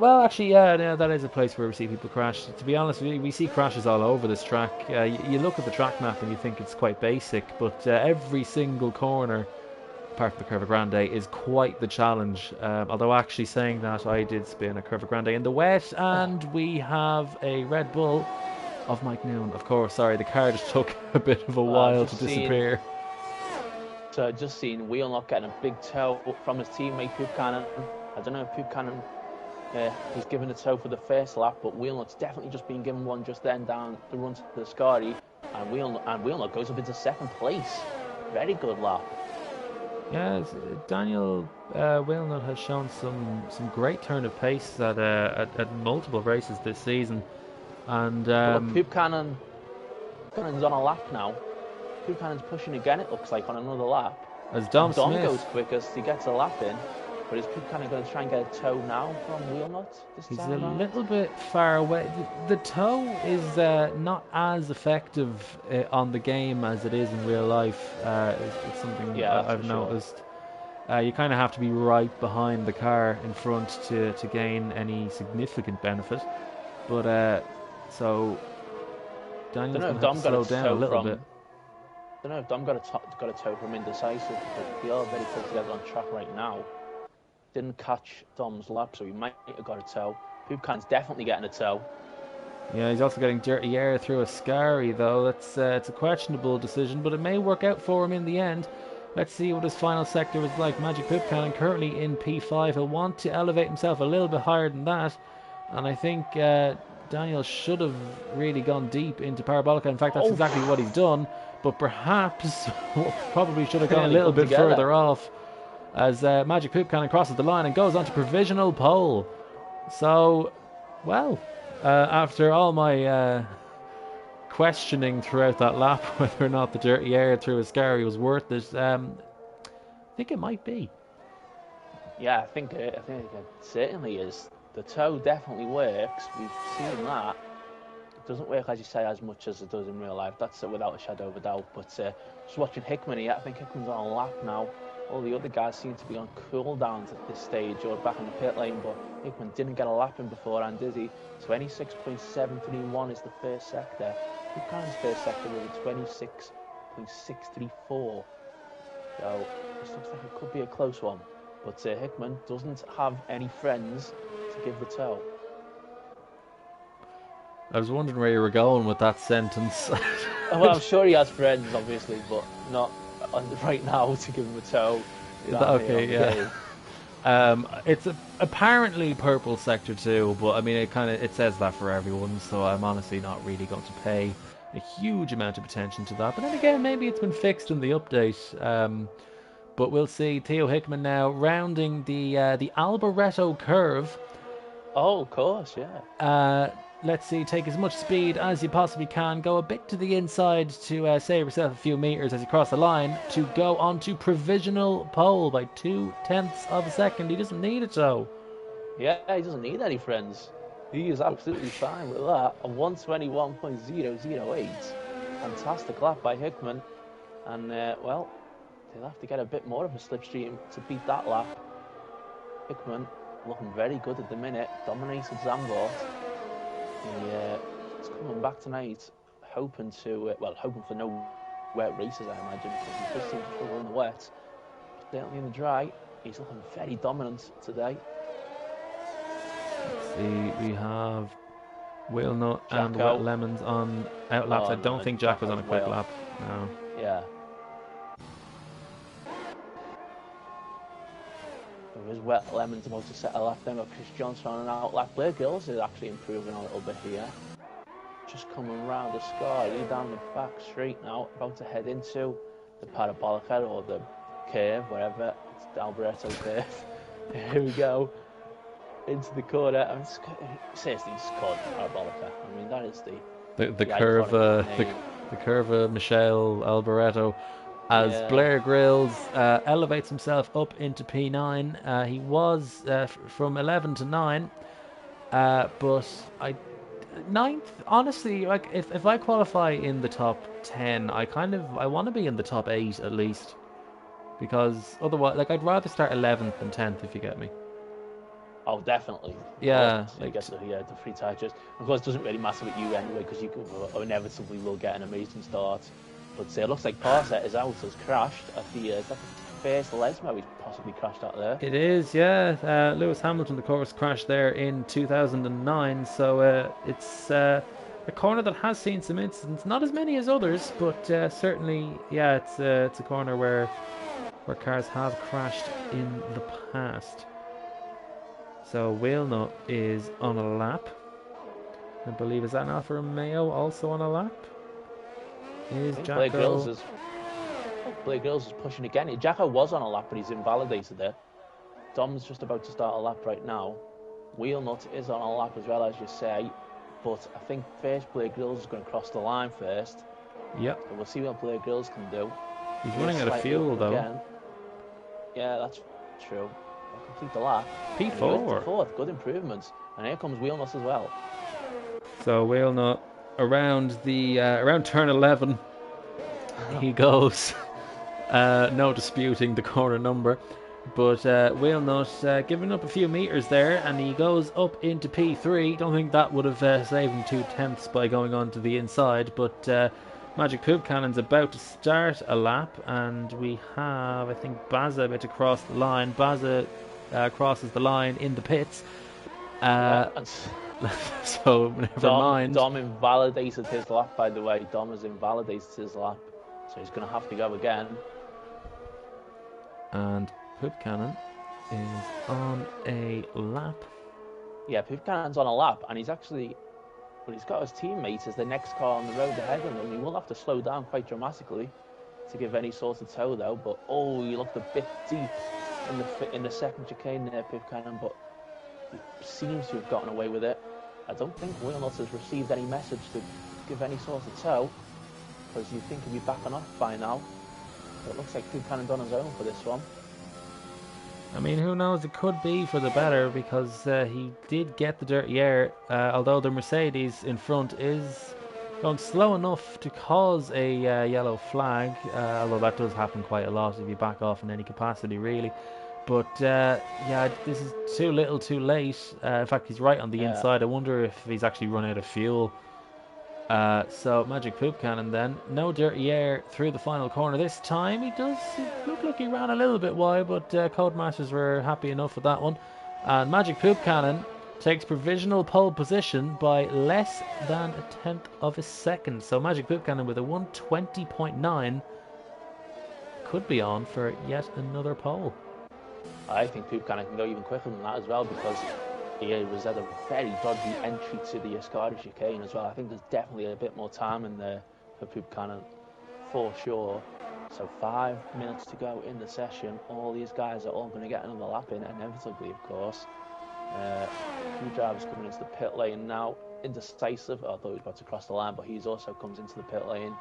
Actually, yeah, that is a place where we see people crash. To be honest, we see crashes all over this track. You look at the track map and you think it's quite basic, but every single corner, apart from the Curva Grande, is quite the challenge. Although actually saying that, I did spin a Curva Grande in the wet, and we have a Red Bull of Mike Noon. Of course, sorry, the car just took a bit of a while to disappear. So just seen Wheelnut getting a big toe from his teammate Poop Cannon. I don't know if Poop Cannon he's given a toe for the first lap, but Wheelnut's definitely just been given one just then down the run to the Ascari, and Wheelnut goes up into 2nd place. Very good lap. Yeah, Daniel Wheelnut has shown some great turn of pace at multiple races this season, and Poop Cannon's on a lap now. Poop Cannon's pushing again, it looks like, on another lap. As Dom Smith goes quickest, he gets a lap in. But is Poop Cannon going to try and get a toe now from Wheelnut this time? He's a little bit far away. The toe is not as effective on the game as it is in real life. It's something I've noticed. You kind of have to be right behind the car in front to gain any significant benefit. But so Daniel's going to have to slow down a little bit. I don't know if Dom got a toe from Indecisive, but they are very close together on track right now. Didn't catch Dom's lap, so he might have got a toe. Poop Cannon's definitely getting a toe. Yeah, he's also getting dirty air through Ascari, though. It's a questionable decision, but it may work out for him in the end. Let's see what his final sector is like. Magic Poop Cannon currently in P5. He'll want to elevate himself a little bit higher than that, and I think Daniel should have really gone deep into Parabolica. In fact, that's Oh. exactly what he's done. But perhaps probably should have gone a Nearly little come bit together. further off as Magic Poop Cannon crosses the line and goes on to provisional pole. So, well, after all my questioning throughout that lap whether or not the dirty air through Ascari was worth it, I think it might be. Yeah, I think it certainly is. The toe definitely works. We've seen that. It doesn't work, as you say, as much as it does in real life. That's without a shadow of a doubt. But just watching Hickman here, I think Hickman's on a lap now. All the other guys seem to be on cooldowns at this stage or back in the pit lane, but Hickman didn't get a lap in beforehand, did he? 26.731 is the first sector. Buchanan's first sector was a 26.634. So this looks like it could be a close one. But Hickman doesn't have any friends to give the toe. I was wondering where you were going with that sentence. Well, I'm sure he has friends, obviously, but not right now to give him a toe. Okay, yeah. It's apparently purple sector 2, but I mean it says that for everyone, so I'm honestly not really going to pay a huge amount of attention to that. But then again, maybe it's been fixed in the update. But we'll see. Theo Hickman now rounding the Alboreto curve. Oh, of course, yeah. Let's see, take as much speed as you possibly can. Go a bit to the inside to save yourself a few meters as you cross the line to go on to provisional pole by 0.2 of a second. He doesn't need it, though. Yeah, he doesn't need any friends. He is absolutely fine with that. A 121.008. Fantastic lap by Hickman. And, well, they'll have to get a bit more of a slipstream to beat that lap. Hickman looking very good at the minute. Dominated Zandvoort. He's coming back tonight, hoping for no wet races, I imagine, because he does seem to struggle in the wet. Certainly in the dry, he's looking very dominant today. Let's see, we have Wheelnut and Wet Lemons on outlaps. I don't think Jack was on a quick lap. No. Yeah. There is Wet Lemons about to set a lap then with Chris Johnson on an outlap. Blair Gills is actually improving a little bit here. Just coming round the Ascari down the back straight now, about to head into the Parabolica or the curve, wherever. It's the Alboreto curve. Here we go. Into the corner. I mean, seriously, it's called Parabolica. I mean, that is the curve, the curve of Michelle Alboreto. As Blair Grills elevates himself up into P9. He was from 11 to 9, but ninth. Honestly, like if I qualify in the top 10, I want to be in the top 8 at least, because otherwise, like I'd rather start 11th than 10th, if you get me. Oh, definitely. Yeah, you get the free tires. Of course, it doesn't really matter with you anyway, because you inevitably will get an amazing start. But it looks like Parset is out, has crashed at is that the first Lesmo he's possibly crashed out there? It is, yeah. Lewis Hamilton, of course, crashed there in 2009, so it's a corner that has seen some incidents, not as many as others, but certainly, yeah, it's a corner where cars have crashed in the past. So Wheelnut is on a lap. I believe, is that an Alfa Romeo also on a lap? Is Jacko... Blair Grills is pushing again. Jacko was on a lap, but he's invalidated there. Dom's just about to start a lap right now. Wheelnut is on a lap as well, as you say. But I think first Blair Grills is going to cross the line first. Yep. So we'll see what Blair Grills can do. He's running out of fuel, though. Again. Yeah, that's true. I'll complete the lap. P4. Fourth, good improvements. And here comes Wheelnut as well. So Wheelnut around turn 11 he goes. No disputing the corner number, but Wheelnut giving up a few meters there, and he goes up into P3. Don't think that would have saved him 0.2 by going on to the inside, but Magic Poop Cannon's about to start a lap, and we have, I think, Baza about to cross the line. Baza crosses the line in the pits. So never mind. Dom invalidated his lap, by the way. Dom has invalidated his lap, so he's going to have to go again. And Poop Cannon is on a lap. Yeah, Poop Cannon's on a lap, and he's actually but he's got his teammates as the next car on the road ahead of him. He will have to slow down quite dramatically to give any sort of tow, though. But he looked a bit deep in the second chicane there, Pip Cannon, but he seems to have gotten away with it. I don't think Wheelnuts has received any message to give any sort of tow, because you'd think he'd be backing off by now. But it looks like Pip Cannon done his own for this one. I mean, who knows? It could be for the better, because he did get the dirty air, although the Mercedes in front is going slow enough to cause a yellow flag, although that does happen quite a lot if you back off in any capacity, really. But yeah, this is too little too late. In fact, he's right on the inside. I wonder if he's actually run out of fuel. So Magic Poop Cannon then, no dirty air through the final corner this time. It look like he ran a little bit wide, but Codemasters were happy enough with that one. And Magic Poop Cannon takes provisional pole position by less than a tenth of a second. So Magic Poop Cannon with a 1:20.9 could be on for yet another pole. I think Poop Cannon can go even quicker than that as well, because he was at a very dodgy entry to the Ascari chicane as well. I think there's definitely a bit more time in there for Poop Cannon, for sure. So 5 minutes to go in the session. All these guys are all going to get another lap in, inevitably, of course. A few drivers coming into the pit lane now. Indecisive. I thought he was about to cross the line, but he also comes into the pit lane.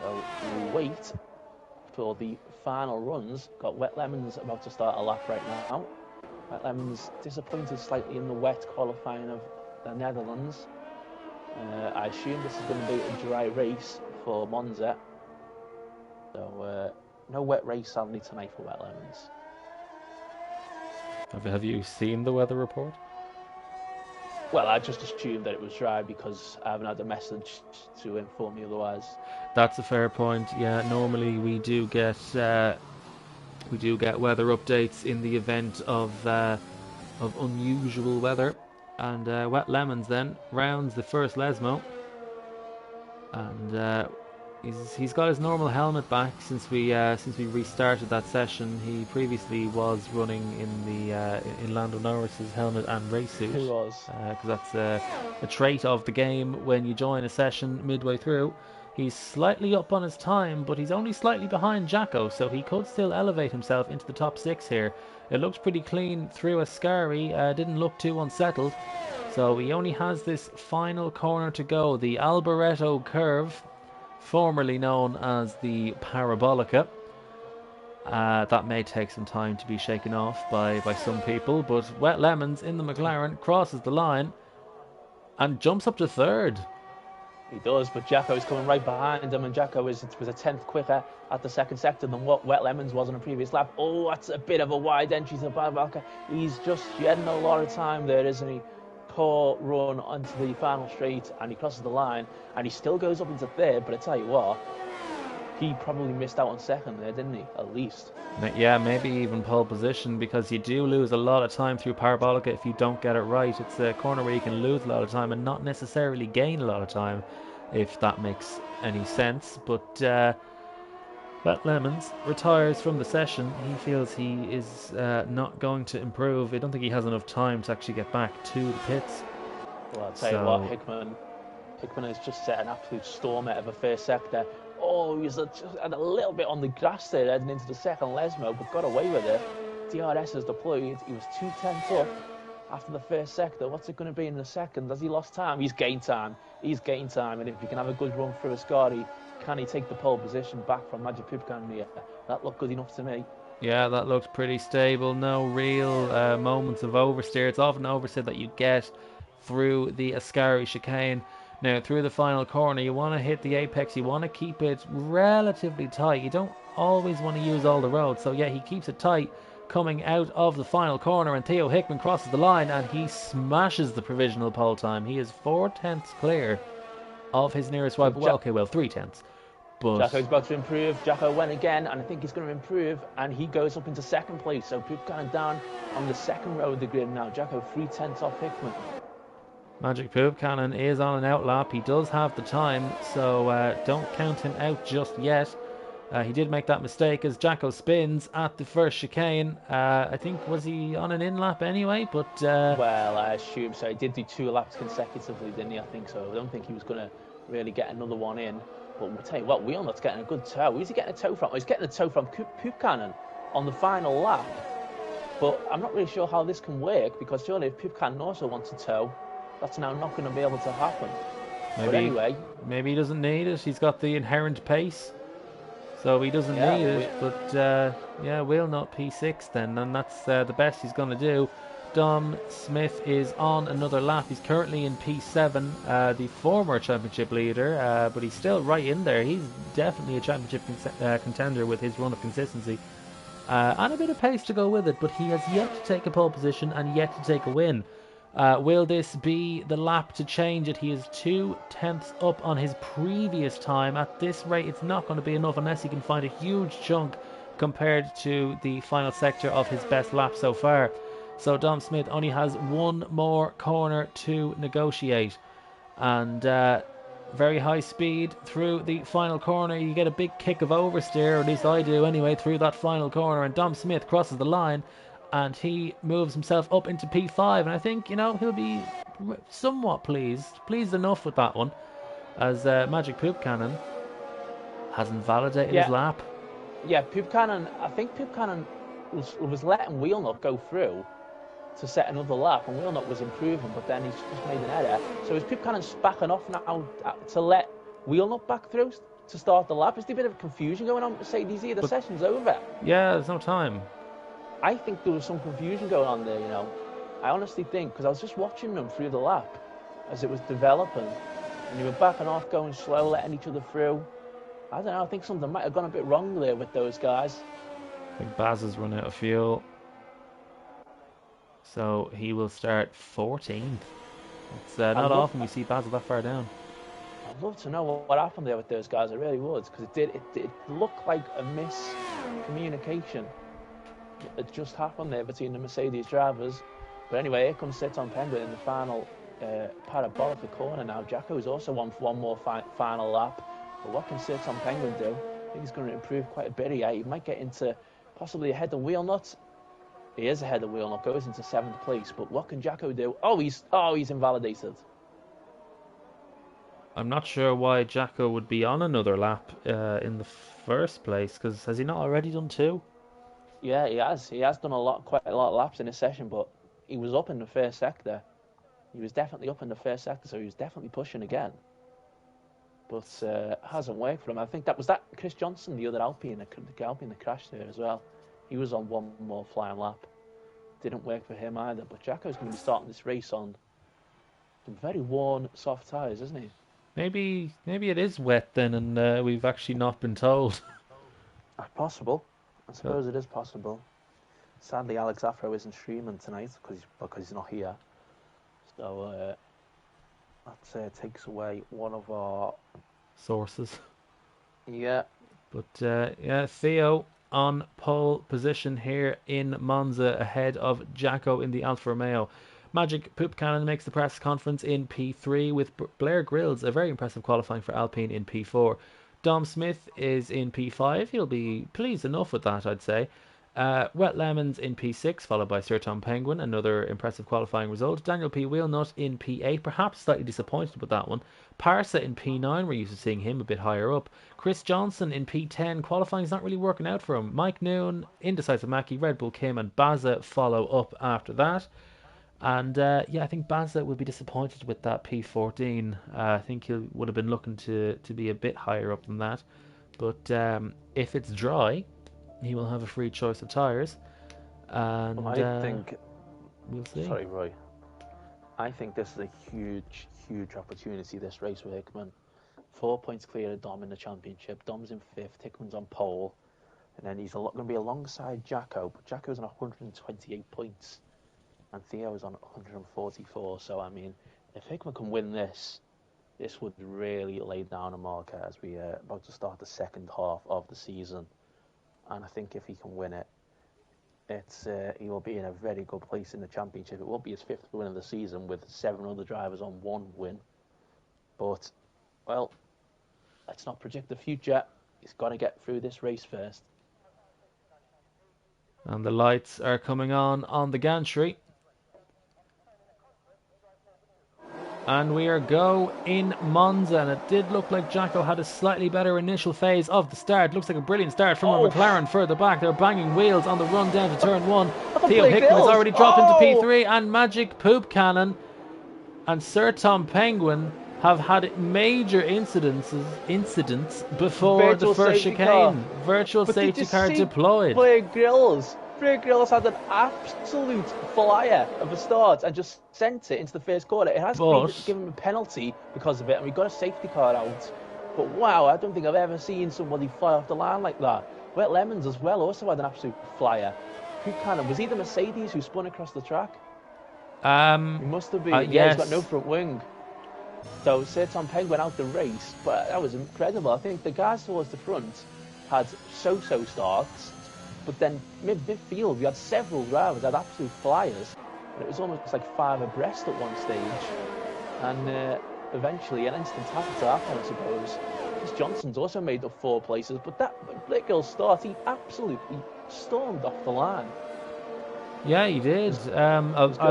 So we wait for the final runs. Got Wet Lemons about to start a lap right now. Wet Lemons disappointed slightly in the wet qualifying of the Netherlands. I assume this is going to be a dry race for Monza. So no wet race sadly tonight for Wet Lemons. Have you seen the weather report? Well, I just assumed that it was dry because I haven't had a message to inform me otherwise. That's a fair point. Yeah, normally we do get weather updates in the event of unusual weather. And Wet Lemons then rounds the first Lesmo, and he's got his normal helmet back since we restarted that session. He previously was running in Lando Norris's helmet and race suit. He was, because that's a trait of the game. When you join a session midway through, he's slightly up on his time, but he's only slightly behind Jacko, so he could still elevate himself into the top 6 here. It looks pretty clean through Ascari, didn't look too unsettled. So he only has this final corner to go, the Alboreto curve, formerly known as the Parabolica. That may take some time to be shaken off by some people, but Wet Lemons in the McLaren crosses the line and jumps up to third. He does, but Jacko's coming right behind him, and Jacko was a tenth quicker at the second sector than what Wet Lemons was on a previous lap. Oh, that's a bit of a wide entry to Parabolica. He's just shedding a lot of time there, isn't he? Poor run onto the final straight, and he crosses the line, and he still goes up into third, but I tell you what, he probably missed out on second there, didn't he? At least. Yeah, maybe even pole position, because you do lose a lot of time through Parabolica if you don't get it right. It's a corner where you can lose a lot of time and not necessarily gain a lot of time, if that makes any sense. But Wet Lemons retires from the session. He feels he is not going to improve. I don't think he has enough time to actually get back to the pits. Well, I'll tell you what, Hickman has just set an absolute storm out of a first sector. Oh, he was just a little bit on the grass there heading into the second Lesmo, but got away with it. DRS has deployed. He was 2 tenths up after the first sector. What's it going to be in the second? Has he lost time? He's gained time. He's gained time, and if he can have a good run through Ascari, can he take the pole position back from Magic Poop Cannon here? That looked good enough to me. Yeah, that looked pretty stable. No real moments of oversteer. It's often oversteer that you get through the Ascari chicane. Now, through the final corner, you want to hit the apex. You want to keep it relatively tight. You don't always want to use all the road. So, yeah, he keeps it tight coming out of the final corner. And Theo Hickman crosses the line and he smashes the provisional pole time. He is 4 tenths clear of his nearest rival. Well, okay, well, 3 tenths. But Jacko's about to improve. Jacko went again, and I think he's going to improve. And he goes up into second place. So Poop Cannon down on the second row of the grid now. Jacko 3 tenths off Hickman. Magic Poop Cannon is on an outlap. He does have the time, so don't count him out just yet. He did make that mistake as Jacko spins at the first chicane. I think, was he on an in lap anyway? But Well, I assume so. He did do 2 laps consecutively, didn't he? I think so. I don't think he was going to really get another one in. But we'll tell you what, Wheelnut's getting a good tow. Who's he getting a tow from? Oh, he's getting a tow from Poop Cannon on the final lap. But I'm not really sure how this can work, because surely if Poop Cannon also wants a tow, that's now not going to be able to happen. But anyway, maybe he doesn't need it. He's got the inherent pace, so he doesn't need it. But yeah, Wheelnut P6 then, and that's the best he's going to do. Dom Smith is on another lap. He's currently in P7, the former championship leader, but he's still right in there. He's definitely a championship contender with his run of consistency. And a bit of pace to go with it, but he has yet to take a pole position and yet to take a win. Will this be the lap to change it? He is 0.2 up on his previous time. At this rate, it's not going to be enough unless he can find a huge chunk compared to the final sector of his best lap so far. So Dom Smith only has one more corner to negotiate. And very high speed through the final corner. You get a big kick of oversteer, or at least I do anyway, through that final corner. And Dom Smith crosses the line, and he moves himself up into P5. And I think, he'll be somewhat pleased enough with that one, as Magic Poop Cannon hasn't validated his lap. Yeah, Poop Cannon, I think Poop Cannon was letting Wheelnut go through to set another lap, and Wheelnut was improving, but then he's just made an error. So is Poop Cannon backing off now to let Wheelnut back through to start the lap? Is there a bit of confusion going on? Mercedes here, the session's over. Yeah, there's no time. I think there was some confusion going on there, I honestly think, because I was just watching them through the lap as it was developing, and they were backing off, going slow, letting each other through. I don't know, I think something might have gone a bit wrong there with those guys. I think Baz has run out of fuel, so he will start 14th. It's not often we see Basil that far down. I'd love to know what happened there with those guys. I really would, because it looked like a miscommunication that just happened there between the Mercedes drivers. But anyway, here comes Sirton Penguin in the final parabolic corner now. Jacko's also on for one more final lap. But what can Sirton Penguin do? I think he's going to improve quite a bit here. He might get into possibly ahead of Wheelnut. He is ahead of Wheelnut, goes into 7th place. But what can Jacko do? Oh, he's invalidated. I'm not sure why Jacko would be on another lap in the first place, because has he not already done 2? Yeah, he has. He has done quite a lot of laps in his session, but he was up in the first sector. He was definitely up in the first sector, so he was definitely pushing again. But hasn't worked for him. I think that was Chris Johnson, the other Alpine, the Alpine that crashed there as well. He was on one more flying lap. Didn't work for him either. But Jacko's going to be starting this race on some very worn, soft tyres, isn't he? Maybe it is wet then, and we've actually not been told. Possible. I suppose it is possible. Sadly, Alex Afro isn't streaming tonight because he's not here. So that takes away one of our sources. Yeah. But Theo on pole position here in Monza ahead of Jacko in the Alfa Romeo. Magic Poop Cannon makes the press conference in P3 with Blair Grills, a very impressive qualifying for Alpine in P4. Dom Smith is in P5. He'll be pleased enough with that, I'd say. Wet Lemons in P6, followed by Sirton Penguin, another impressive qualifying result. Daniel P. Wheelnut in P8, perhaps slightly disappointed with that one. Parsa in P9, we're used to seeing him a bit higher up. Chris Johnson in P10, qualifying's not really working out for him. Mike Noon, Indecisive Mackie, Red Bull Kim, and Baza follow up after that. And I think Baza will be disappointed with that P14. I think he would have been looking to be a bit higher up than that. But if it's dry, he will have a free choice of tyres. And I think we'll see. Sorry, Roy. I think this is a huge opportunity, this race with Hickman. 4 points clear of Dom in the championship. Dom's in 5th, Hickman's on pole. And then he's going to be alongside Jacko. But Jacko's on 128 points. And Theo's on 144. So, I mean, if Hickman can win this would really lay down a marker as we are about to start the second half of the season. And I think if he can win it, he will be in a very good place in the championship. It won't be his 5th win of the season with 7 other drivers on 1 win. But, well, let's not predict the future. He's got to get through this race first. And the lights are coming on the gantry. And we are go in Monza, and it did look like Jacko had a slightly better initial phase of the start. Looks like a brilliant start from a McLaren further back. They're banging wheels on the run down to turn 1. Theo Hickman has already dropped into P3, and Magic Poop Cannon and Sir Tom Penguin have had major incidents before the first chicane. Virtual safety car deployed. Blair Grills had an absolute flyer of a start and just sent it into the first corner. It has been given him a penalty because of it, and we got a safety car out. But wow, I don't think I've ever seen somebody fly off the line like that. Wet Lemons as well also had an absolute flyer. Who was he the Mercedes who spun across the track? He must have been. Yes. He's got no front wing. So Sir Tom Penguin out the race, but that was incredible. I think the guys towards the front had so-so starts. But then midfield, we had several drivers that had absolute flyers. And it was almost like 5 abreast at one stage. And eventually, an instant had to happen, I suppose. Chris Johnson's also made up 4 places. But that Blake start, he absolutely stormed off the line. Yeah, he did. I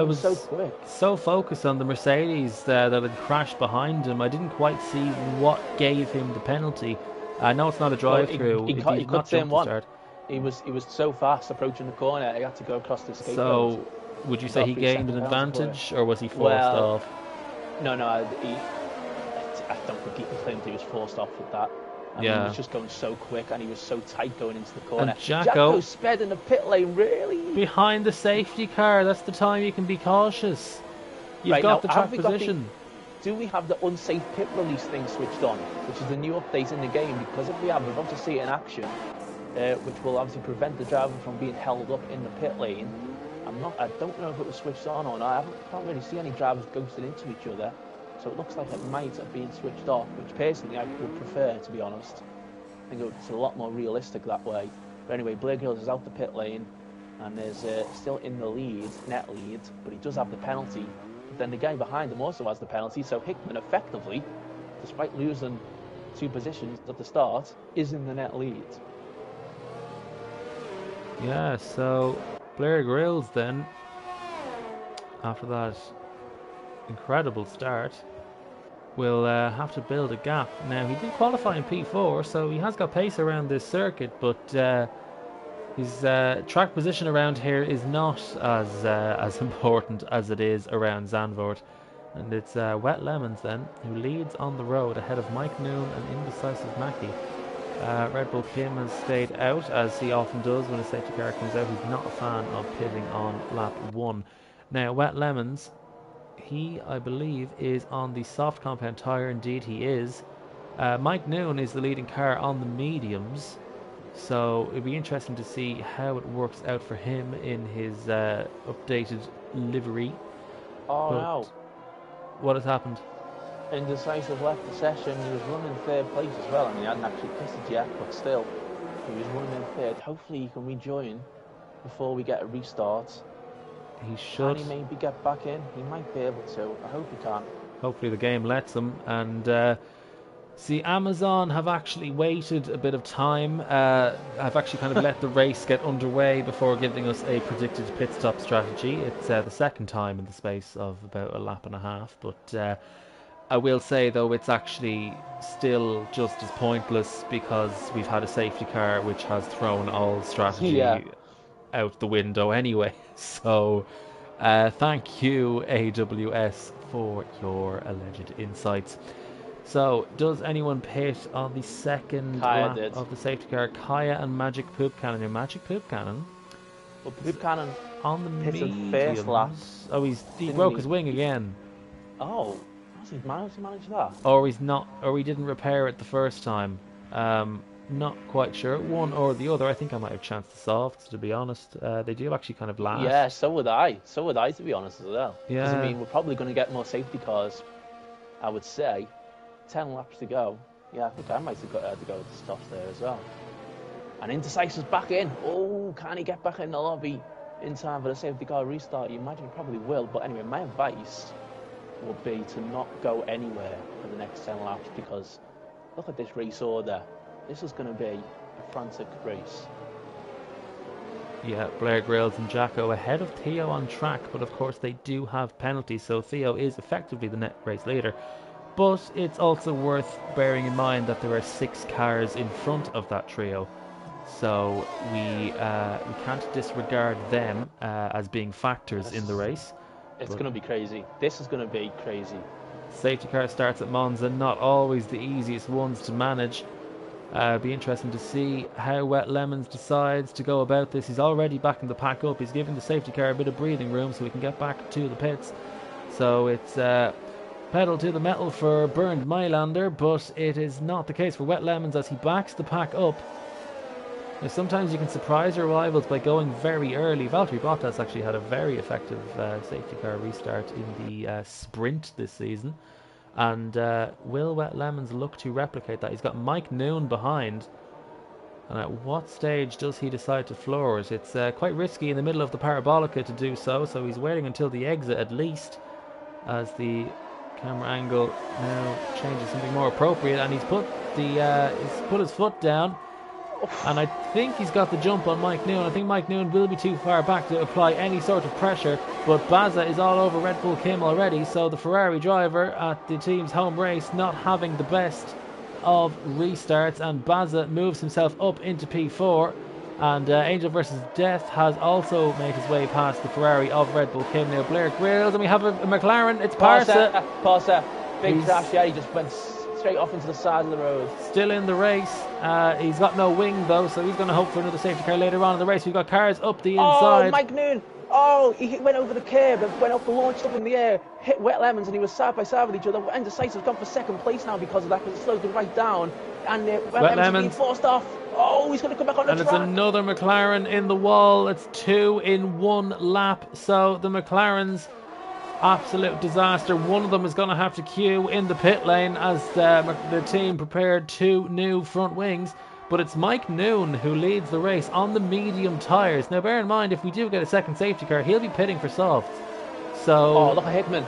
was so quick. So focused on the Mercedes that had crashed behind him. I didn't quite see what gave him the penalty. I know it's not a drive-through. He cut turn 1. He was so fast approaching the corner, he had to go across the escape road. So, would you say he gained an advantage, or was he forced off? No, I don't think he can claim he was forced off with that. He was just going so quick, and he was so tight going into the corner. And Jacko sped in the pit lane, really? Behind the safety car, that's the time you can be cautious. You've got the track position. Do we have the unsafe pit release thing switched on, which is the new update in the game? Because if we have, we're about to see it in action. Which will obviously prevent the driver from being held up in the pit lane. I don't know if it was switched on or not. I can't really see any drivers ghosting into each other. So it looks like it might have been switched off, which personally I would prefer, to be honest. I think it's a lot more realistic that way. But anyway, Blair Grills is out the pit lane, and is still in the lead, net lead, but he does have the penalty. But then the guy behind him also has the penalty, so Hickman effectively, despite losing 2 positions at the start, is in the net lead. Yeah, so Blair Grills then, after that incredible start, will have to build a gap. Now, he did qualify in P4, so he has got pace around this circuit, but his track position around here is not as important as it is around Zandvoort. And it's Wet Lemons then, who leads on the road ahead of Mike Noon and Indecisive Mackie. Red Bull Kim has stayed out, as he often does when a safety car comes out. He's not a fan of pitting on lap 1. Now, Wet Lemons, he, I believe, is on the soft compound tyre. Indeed, he is. Mike Noon is the leading car on the mediums, so it'd be interesting to see how it works out for him in his updated livery. No. What has happened? Indecisive left the session. He was running 3rd place as well. I mean, he hadn't actually pitted yet, but still, he was running in 3rd. Hopefully he can rejoin before we get a restart. He should. Can he maybe get back in? He might be able to. I hope he can. Hopefully the game lets him. And see, Amazon have actually waited a bit of time. Have actually kind of let the race get underway before giving us a predicted pit stop strategy. It's the second time in the space of about a lap and a half, but I will say, though, it's actually still just as pointless because we've had a safety car which has thrown all strategy out the window anyway. So thank you, AWS, for your alleged insights. So, does anyone pit on the second lap of the safety car? Kaya and Magic Poop Cannon. Your Magic Poop Cannon? Well, Poop Cannon on the mediums. First lap. Oh, he broke his wing again. Oh. He managed that, or he's not, or he didn't repair it the first time. Not quite sure, one or the other. I think I might have chanced the softs, to be honest. They do actually kind of last. Yeah, so would I, to be honest, as well. Yeah. Because I mean, we're probably going to get more safety cars, I would say. 10 laps to go. Yeah, I think I might have got to go with the softs there as well. And Indecisive's back in. Oh, can he get back in the lobby in time for the safety car restart? You imagine he probably will. But anyway, my advice would be to not go anywhere for the next 10 laps, because look at this race order. This is going to be a frantic race. Yeah, Blair Grylls and Jacko ahead of Theo on track, but of course they do have penalties, so Theo is effectively the net race leader. But it's also worth bearing in mind that there are 6 cars in front of that trio, so we can't disregard them as being factors in the race. It's going to be crazy. This is going to be crazy. Safety car starts at Monza, not always the easiest ones to manage. Be interesting to see how Wet Lemons decides to go about this. He's already backing the pack up. He's giving the safety car a bit of breathing room so he can get back to the pits. So it's pedal to the metal for Bernd Mailander, but it is not the case for Wet Lemons as he backs the pack up. Now, sometimes you can surprise your rivals by going very early. Valtteri Bottas actually had a very effective safety car restart in the sprint this season. And will Wet Lemons look to replicate that? He's got Mike Noon behind. And at what stage does he decide to floor it? It's quite risky in the middle of the Parabolica to do so, so he's waiting until the exit at least, as the camera angle now changes something more appropriate. And he's put his foot down. And I think he's got the jump on Mike Noon. I think Mike Noon will be too far back to apply any sort of pressure, but Baza is all over Red Bull Kim already, so the Ferrari driver at the team's home race not having the best of restarts, and Baza moves himself up into P4, and Angel versus Death has also made his way past the Ferrari of Red Bull Kim. Now Blair Grylls, and we have a McLaren. It's Parsa. Big crash, yeah, he just went straight off into the side of the road. Still in the race. He's got no wing though, so he's going to hope for another safety car later on in the race. We've got cars up the inside. Oh, Mike Noon. Oh, he went over the curb and went up, launched up in the air, hit Wet Lemons, and he was side by side with each other. Indecisive gone for second place now because of that, because it slowed them right down. And Wet Lemons being forced off. Oh, he's going to come back on the track. And it's another McLaren in the wall. It's 2 in 1 lap. So the McLarens, absolute disaster. One of them is going to have to queue in the pit lane as the team prepared 2 new front wings. But it's Mike Noon who leads the race on the medium tyres. Now bear in mind, if we do get a second safety car, he'll be pitting for softs. So, oh, look at Hickman.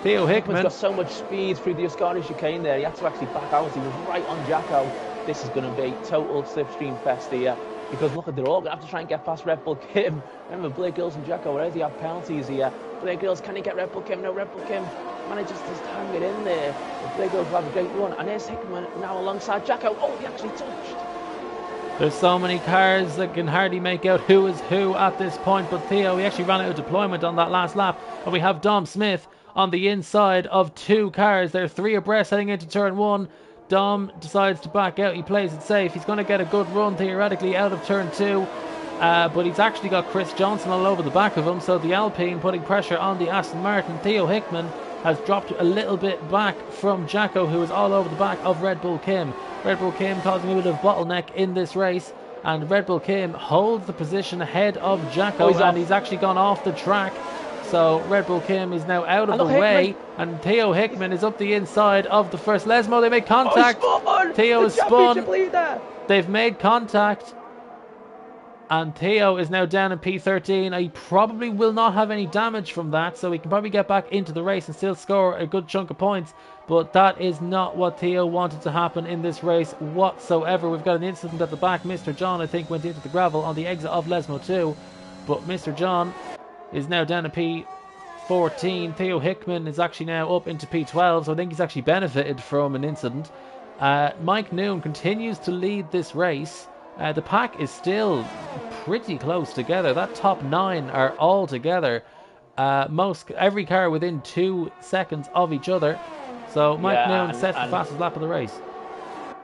Theo Hickman's got so much speed through the Ascari chicane there. He had to actually back out. He was right on Jacko. This is going to be total slipstream fest here. Because look at, they're all going to have to try and get past Red Bull Kim. Remember, Blair Grylls and Jacko already have penalties here. Blair Grylls, can he get Red Bull Kim? No, Red Bull Kim manages to just hang it in there. But Blair Grylls will have a great run. And there's Hickman now alongside Jacko. Oh, he actually touched. There's so many cars that can hardly make out who is who at this point. But Theo, he actually ran out of deployment on that last lap. And we have Dom Smith on the inside of 2 cars. They're 3 abreast heading into turn 1. Dom decides to back out. He plays it safe. He's going to get a good run theoretically out of turn 2. But he's actually got Chris Johnson all over the back of him. So the Alpine putting pressure on the Aston Martin. Theo Hickman has dropped a little bit back from Jacko, who is all over the back of Red Bull Kim. Red Bull Kim causing a bit of bottleneck in this race. And Red Bull Kim holds the position ahead of Jacko. And he's actually gone off the track. So Red Bull Kim is now out of the way, and Theo Hickman is up the inside of the first Lesmo. They make contact. Theo is spun. They've made contact, and Theo is now down in P13. He probably will not have any damage from that, so he can probably get back into the race and still score a good chunk of points. But that is not what Theo wanted to happen in this race whatsoever. We've got an incident at the back. Mr. John, I think, went into the gravel on the exit of Lesmo 2, but Mr. John is now down to P14. Theo Hickman is actually now up into P12, so I think he's actually benefited from an incident. Mike Noon continues to lead this race. The pack is still pretty close together. That top 9 are all together. Every car within 2 seconds of each other. So Mike Noon sets the fastest lap of the race.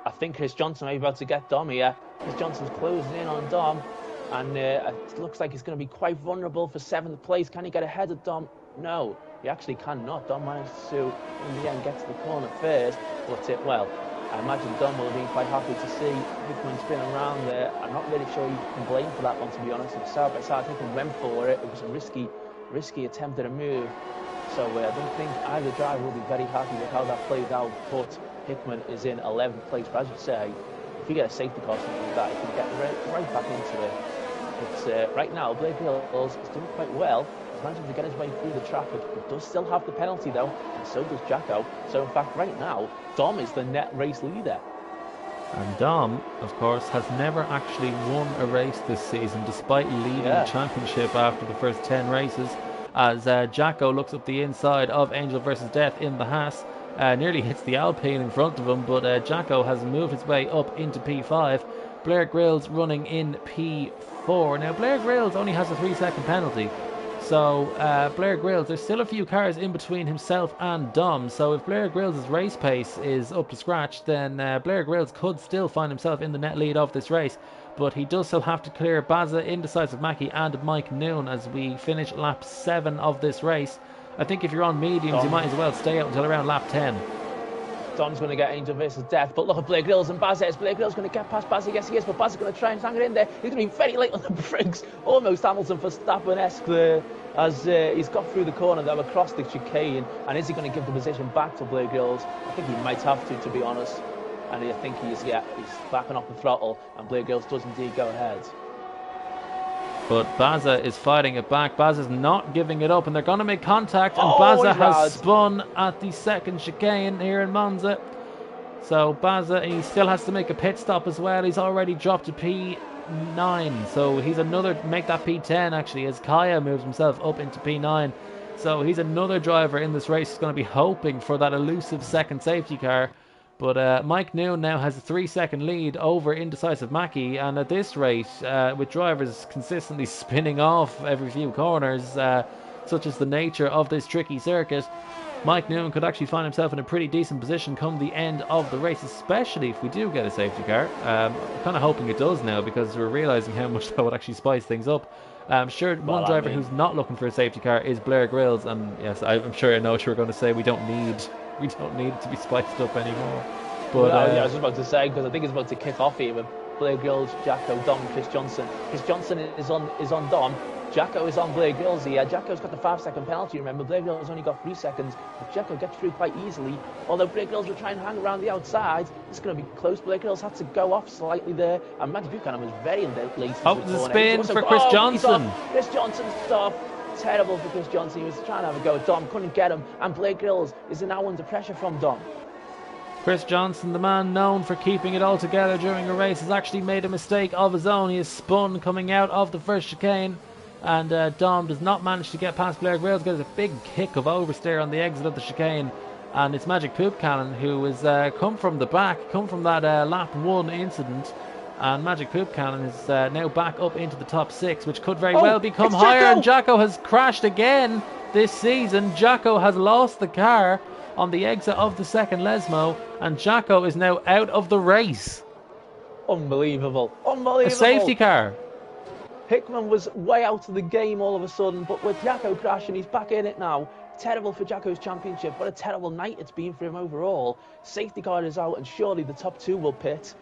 I think Chris Johnson may be about to get Dom here. Chris Johnson's closing in on Dom. And it looks like he's going to be quite vulnerable for 7th place. Can he get ahead of Dom? No, he actually cannot. Dom managed to, in the end, get to the corner first. But, well, I imagine Dom will have been quite happy to see Hickman spin around there. I'm not really sure you can blame for that one, to be honest. It was side by side. Hickman went for it. It was a risky attempt at a move. So I don't think either driver will be very happy with how that played out. But Hickman is in 11th place. But as you say, if you get a safety car something like that, you can get right back into it. But right now, Blair Grylls is doing quite well. He's managing to get his way through the traffic, but does still have the penalty though, and so does Jacko. So in fact, right now, Dom is the net race leader. And Dom, of course, has never actually won a race this season, despite leading the championship after the first 10 races. As Jacko looks up the inside of Angel versus Death in the Haas, nearly hits the Alpine in front of him, but Jacko has moved his way up into P5. Blair Grills running in P4. Now, Blair Grills only has a 3-second penalty. So Blair Grills, there's still a few cars in between himself and Dom. So if Blair Grills' race pace is up to scratch, then Blair Grills could still find himself in the net lead of this race. But he does still have to clear Baza, Indecisive Mackie and Mike Noon as we finish lap 7 of this race. I think if you're on mediums, you might as well stay out until around lap 10. Dom's going to get Angel versus Death, but look at Blair Grills and Baz. Is Blair Grills going to get past Baz? Yes, he is, but Baz is going to try and hang it in there. He's going to be very late on the brakes, almost Hamilton Verstappen-esque there, as he's got through the corner there across the chicane. And is he going to give the position back to Blair Grills? I think he might have to be honest. And I think he's backing off the throttle, and Blair Grills does indeed go ahead. But Baza is fighting it back. Baza's not giving it up, and they're going to make contact. And Baza has spun at the second chicane here in Monza. So Baza, he still has to make a pit stop as well. He's already dropped to P9. So he's make that P10 actually, as Kaya moves himself up into P9. So he's another driver in this race who's going to be hoping for that elusive second safety car. But Mike Noon now has a 3-second lead over Indecisive Mackie, and at this rate, with drivers consistently spinning off every few corners, such as the nature of this tricky circuit, Mike Noon could actually find himself in a pretty decent position come the end of the race, especially if we do get a safety car. I'm kind of hoping it does now, because we're realising how much that would actually spice things up. Sure, one driver who's not looking for a safety car is Blair Grills, and yes, I'm sure I know what you're going to say. We don't need it to be spiced up anymore. But I was just about to say, because I think it's about to kick off here with Blair Grills, Jacko, Dom, Chris Johnson. Chris Johnson is on Dom. Jacko is on Blair Grills here. Jacko's got the 5-second penalty, remember. Blair Grills only got 3 seconds, but Jacko gets through quite easily. Although Blair Grills will try and hang around the outside, it's going to be close. Blair Grills had to go off slightly there, and Matty Buchanan was very late. The spin for Chris Johnson. Chris Johnson's off. Terrible for Chris Johnson. He was trying to have a go at Dom, couldn't get him, and Blair Grills is now under pressure from Dom. Chris Johnson, the man known for keeping it all together during a race, has actually made a mistake of his own. He is spun coming out of the first chicane, and Dom does not manage to get past Blair Grills. Gets a big kick of oversteer on the exit of the chicane, and it's Magic Poop Cannon who has come from the back, come from that lap 1 incident. And Magic Poop Cannon is now back up into the top 6, which could very well become higher. And Jacko has crashed again this season. Jacko has lost the car on the exit of the second Lesmo, and Jacko is now out of the race. Unbelievable. A safety car. Hickman was way out of the game all of a sudden, but with Jacko crashing, he's back in it now. Terrible for Jacko's championship. What a terrible night it's been for him overall. Safety car is out, and surely the top 2 will pit.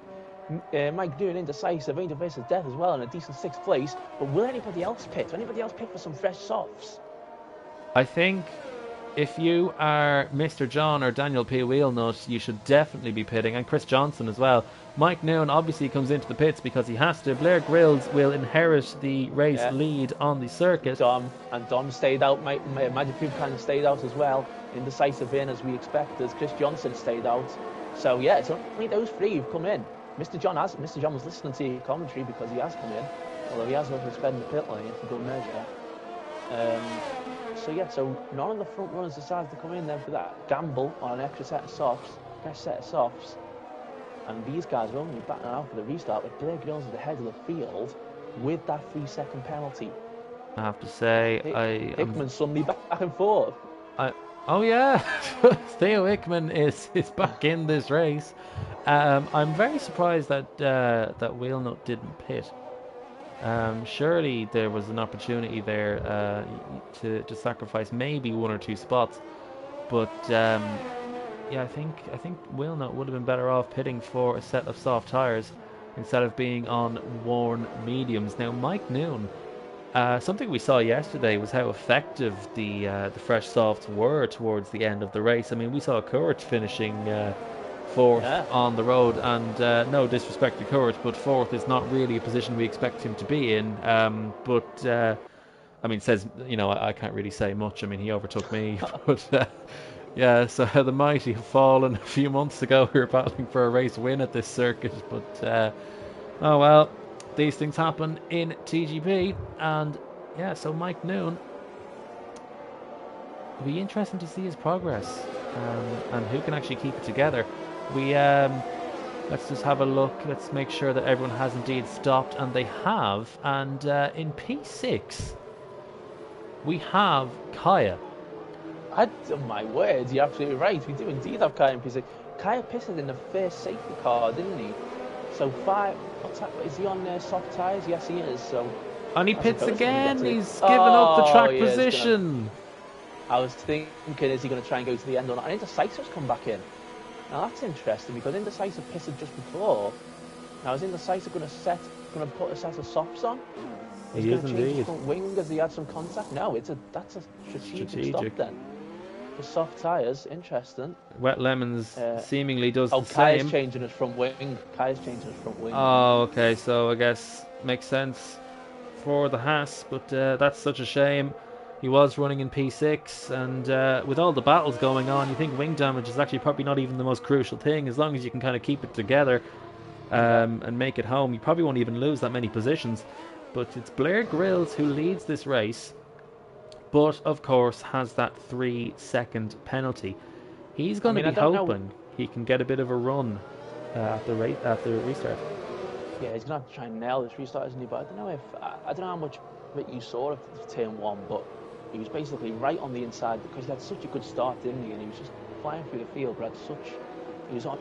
Mike doing Indecisive, Angel versus Death as well in a decent 6th place. But will anybody else pit? Will anybody else pit for some fresh softs? I think if you are Mr. John or Daniel P. Wheelnut, you should definitely be pitting, and Chris Johnson as well. Mike Noon obviously comes into the pits because he has to. Blair Grills will inherit the race lead on the circuit. Dom stayed out. Magic Poop kind of stayed out as well. Indecisive in as we expected. Chris Johnson stayed out. So yeah, it's only those 3 who've come in. Mr. John was listening to your commentary because he has come in, although he has not spent the pit lane for good measure. So none of the front runners decided to come in then for that gamble on an extra set of softs. And these guys are only batting out for the restart, with Blair Grills at the head of the field with that 3-second penalty. I have to say, Hickman suddenly back and forth. Oh yeah, Theo Hickman is back in this race. I'm very surprised that Wheelnut didn't pit. Surely there was an opportunity there to sacrifice maybe 1 or 2 spots, but I think Wheelnut would have been better off pitting for a set of soft tyres instead of being on worn mediums. Now Mike Noon. Something we saw yesterday was how effective the fresh softs were towards the end of the race. I mean, we saw Courage finishing 4th on the road, and no disrespect to Courage, but 4th is not really a position we expect him to be in. I mean, I can't really say much. I mean, he overtook me, but Yeah, so the mighty have fallen. A few months ago, we were battling for a race win at this circuit, but oh well, these things happen in TGP, and yeah, so Mike Noon. It'll be interesting to see his progress and who can actually keep it together. We let's just have a look. Let's make sure that everyone has indeed stopped, and they have. And in P6, we have Kaya. Oh my word, you're absolutely right. We do indeed have Kaya in P6. Kaya pissed in the first safety car, didn't he? So is he on soft tyres? Yes, he is. So. And he pits again. He's given up the track position. I was thinking, is he going to try and go to the end or not? And Indecisive's come back in. Now that's interesting because Indecisive pissed just before. Now is Indecisive going to put a set of softs on? He's going to change his front wing as he had some contact? No, that's a strategic stop then. For soft tyres, interesting. Wet Lemons seemingly does the same. Kaya's changing his front wing. Oh, okay, so I guess makes sense for the Haas, but that's such a shame. He was running in P6, and with all the battles going on, you think wing damage is actually probably not even the most crucial thing. As long as you can kind of keep it together and make it home, you probably won't even lose that many positions. But it's Blair Grills who leads this race, but of course has that 3-second penalty. He's going to be hoping he can get a bit of a run at the restart. Yeah, he's going to have to try and nail this restart, isn't he? But I don't know how much of it you saw of turn 1, but he was basically right on the inside because he had such a good start, didn't he? And he was just flying through the field, but he was on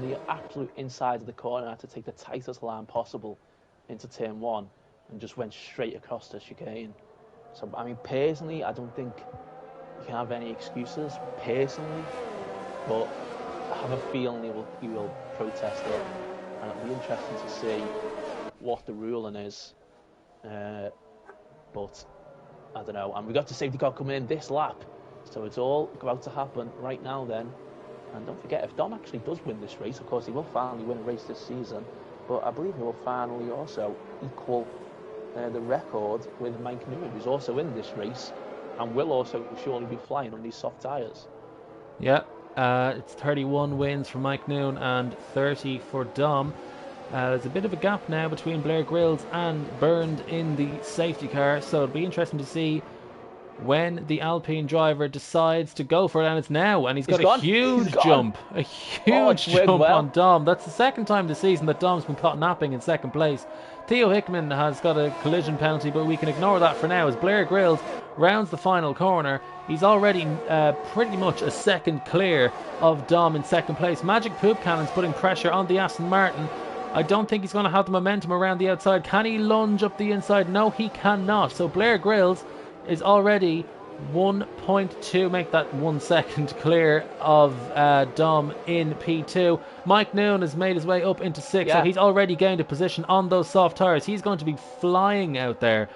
the absolute inside of the corner, had to take the tightest line possible into turn 1 and just went straight across the chicane. So, I mean, personally, I don't think you can have any excuses, personally, but I have a feeling he will protest it, and it'll be interesting to see what the ruling is. But I don't know. And we got the safety car coming in this lap, so it's all about to happen right now then. And don't forget, if Dom actually does win this race, of course he will finally win a race this season, but I believe he will finally also equal the record with Mike Newman, who's also in this race and will also surely be flying on these soft tyres. Yeah, it's 31 wins for Mike Noon and 30 for Dom. There's a bit of a gap now between Blair Grills and Burned in the safety car, so it'll be interesting to see when the Alpine driver decides to go for it, and it's now, and he's got a huge jump on Dom. That's the second time this season that Dom's been caught napping in second place. Theo Hickman has got a collision penalty, but we can ignore that for now as Blair Grills rounds the final corner. He's already pretty much a second clear of Dom in second place. Magic Poop Cannon's putting pressure on the Aston Martin. I don't think he's going to have the momentum around the outside. Can he lunge up the inside? No, he cannot. So Blair Grills is already 1.2, make that 1 second clear of Dom in P2. Mike Noon has made his way up into 6, so he's already gained a position on those soft tyres. He's going to be flying out there.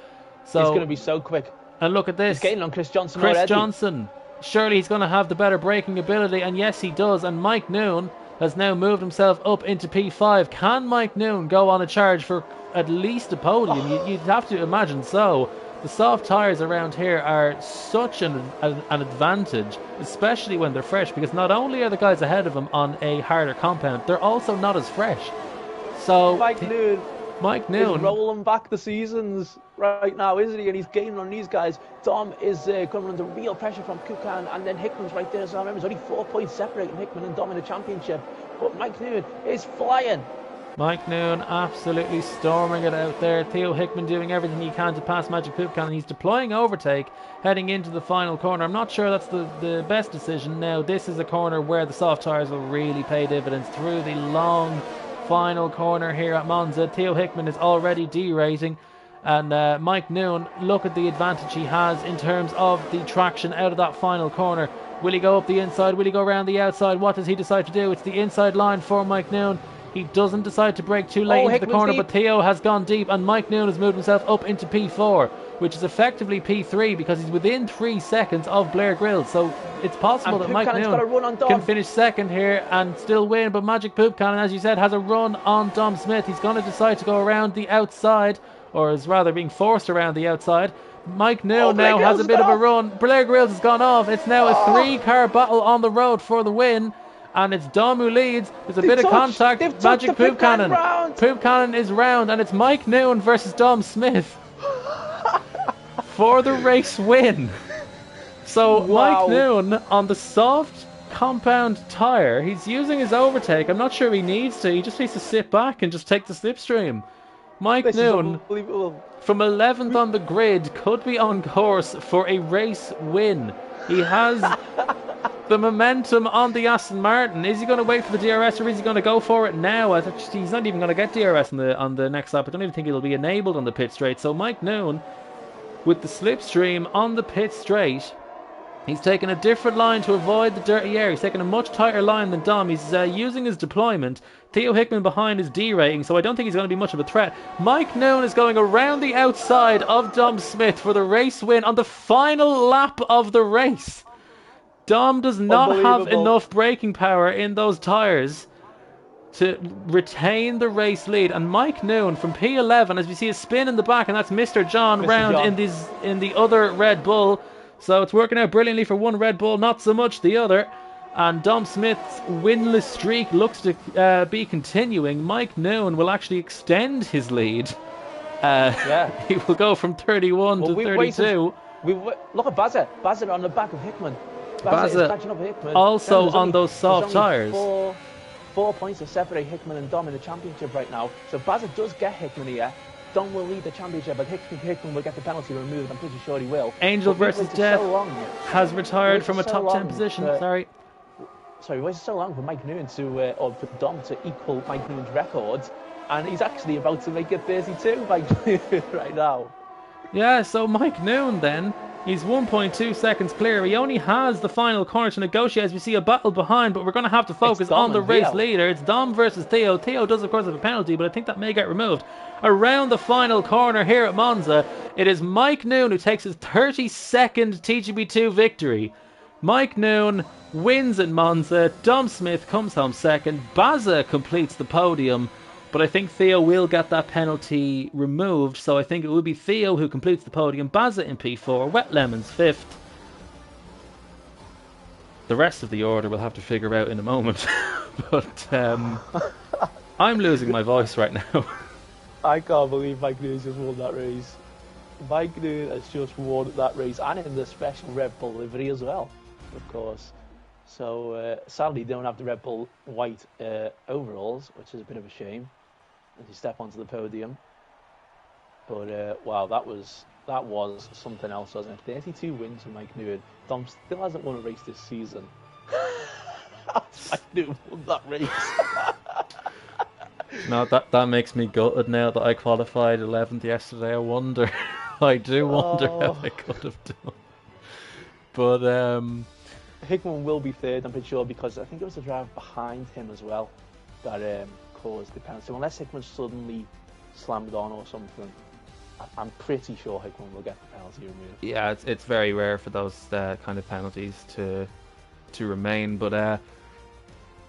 So he's going to be so quick. And look at this. He's gaining on Chris Johnson already. Chris Johnson. Surely he's going to have the better braking ability, and yes, he does. And Mike Noon has now moved himself up into P5. Can Mike Noon go on a charge for at least a podium? You'd have to imagine so. The soft tyres around here are such an advantage, especially when they're fresh, because not only are the guys ahead of him on a harder compound, they're also not as fresh. So Mike Noon is rolling back the seasons right now, isn't he? And he's gaining on these guys. Dom is coming under real pressure from Kukan, and then Hickman's right there. So I remember there's only 4 points separating Hickman and Dom in the championship, but Mike Noon is flying. Mike Noon absolutely storming it out there. Theo Hickman doing everything he can to pass Magic Poop Cannon. He's deploying overtake, heading into the final corner. I'm not sure that's the best decision. Now, this is a corner where the soft tyres will really pay dividends through the long final corner here at Monza. Theo Hickman is already derating. And Mike Noon, look at the advantage he has in terms of the traction out of that final corner. Will he go up the inside? Will he go around the outside? What does he decide to do? It's the inside line for Mike Noon. He doesn't decide to break too late into the corner, but Theo has gone deep, and Mike Noon has moved himself up into P4, which is effectively P3 because he's within 3 seconds of Blair Grills. So it's possible that Mike Noon can finish second here and still win, but Magic Poop Cannon, as you said, has a run on Dom Smith. He's going to decide to go around the outside, or is rather being forced around the outside. Mike Noon now has a bit of a run. Blair Grills has gone off. It's now a 3-car battle on the road for the win. And it's Dom who leads. There's a bit of contact. Magic Poop Cannon. Poop Cannon is round. And it's Mike Noon versus Dom Smith for the race win. So Mike Noon on the soft compound tyre. He's using his overtake. I'm not sure he needs to. He just needs to sit back and just take the slipstream. Mike Noon, from 11th on the grid, could be on course for a race win. He has the momentum on the Aston Martin. Is he going to wait for the DRS or is he going to go for it now? He's not even going to get DRS on the next lap. I don't even think it'll be enabled on the pit straight. So Mike Noon, with the slipstream on the pit straight, he's taken a different line to avoid the dirty air. He's taken a much tighter line than Dom. He's using his deployment. Theo Hickman behind is derating, so I don't think he's going to be much of a threat. Mike Noon is going around the outside of Dom Smith for the race win on the final lap of the race. Dom does not have enough braking power in those tyres to retain the race lead. And Mike Noon from P11, as we see a spin in the back, and that's Mr. John round in the other Red Bull. So it's working out brilliantly for one Red Bull, not so much the other. And Dom Smith's winless streak looks to be continuing. Mike Noon will actually extend his lead. He will go from 31 to 32. Look at Bazza on the back of Hickman. Bazza is catching up with Hickman. Also on those soft tyres. 4 points to separate Hickman and Dom in the championship right now. So Bazza does get Hickman here. Dom will lead the championship, but Hickman will get the penalty removed. I'm pretty sure he will. Angel versus Death has retired from a top 10 position. Sorry, he waited so long for Mike Noon or for Dom to equal Mike Noon's record, and he's actually about to make it 32, Mike Noon, right now. Yeah, so Mike Noon then, he's 1.2 seconds clear. He only has the final corner to negotiate as we see a battle behind, but we're going to have to focus on the race leader. It's Dom versus Theo. Theo does, of course, have a penalty, but I think that may get removed. Around the final corner here at Monza, it is Mike Noon who takes his 32nd TGP2 victory. Mike Noon wins at Monza. Dom Smith comes home second. Bazza completes the podium, but I think Theo will get that penalty removed, so I think it will be Theo who completes the podium. Bazza in P4, Wet Lemons 5th. The rest of the order we'll have to figure out in a moment. But I'm losing my voice right now. I can't believe Mike Noon just won that race. Mike Noon has just won that race, and in the special Red Bull livery as well, of course. So sadly, don't have the Red Bull white overalls, which is a bit of a shame as you step onto the podium. But wow, that was something else, wasn't it? 32 wins for Mike Noon. Dom still hasn't won a race this season. Mike Noon won that race. No, that makes me gutted now that I qualified 11th yesterday. I do wonder how I could have done. But Hickman will be third, I'm pretty sure, because I think it was the driver behind him as well that caused the penalty. So unless Hickman suddenly slammed on or something, I'm pretty sure Hickman will get the penalty removed. Yeah, it's very rare for those kind of penalties to remain. But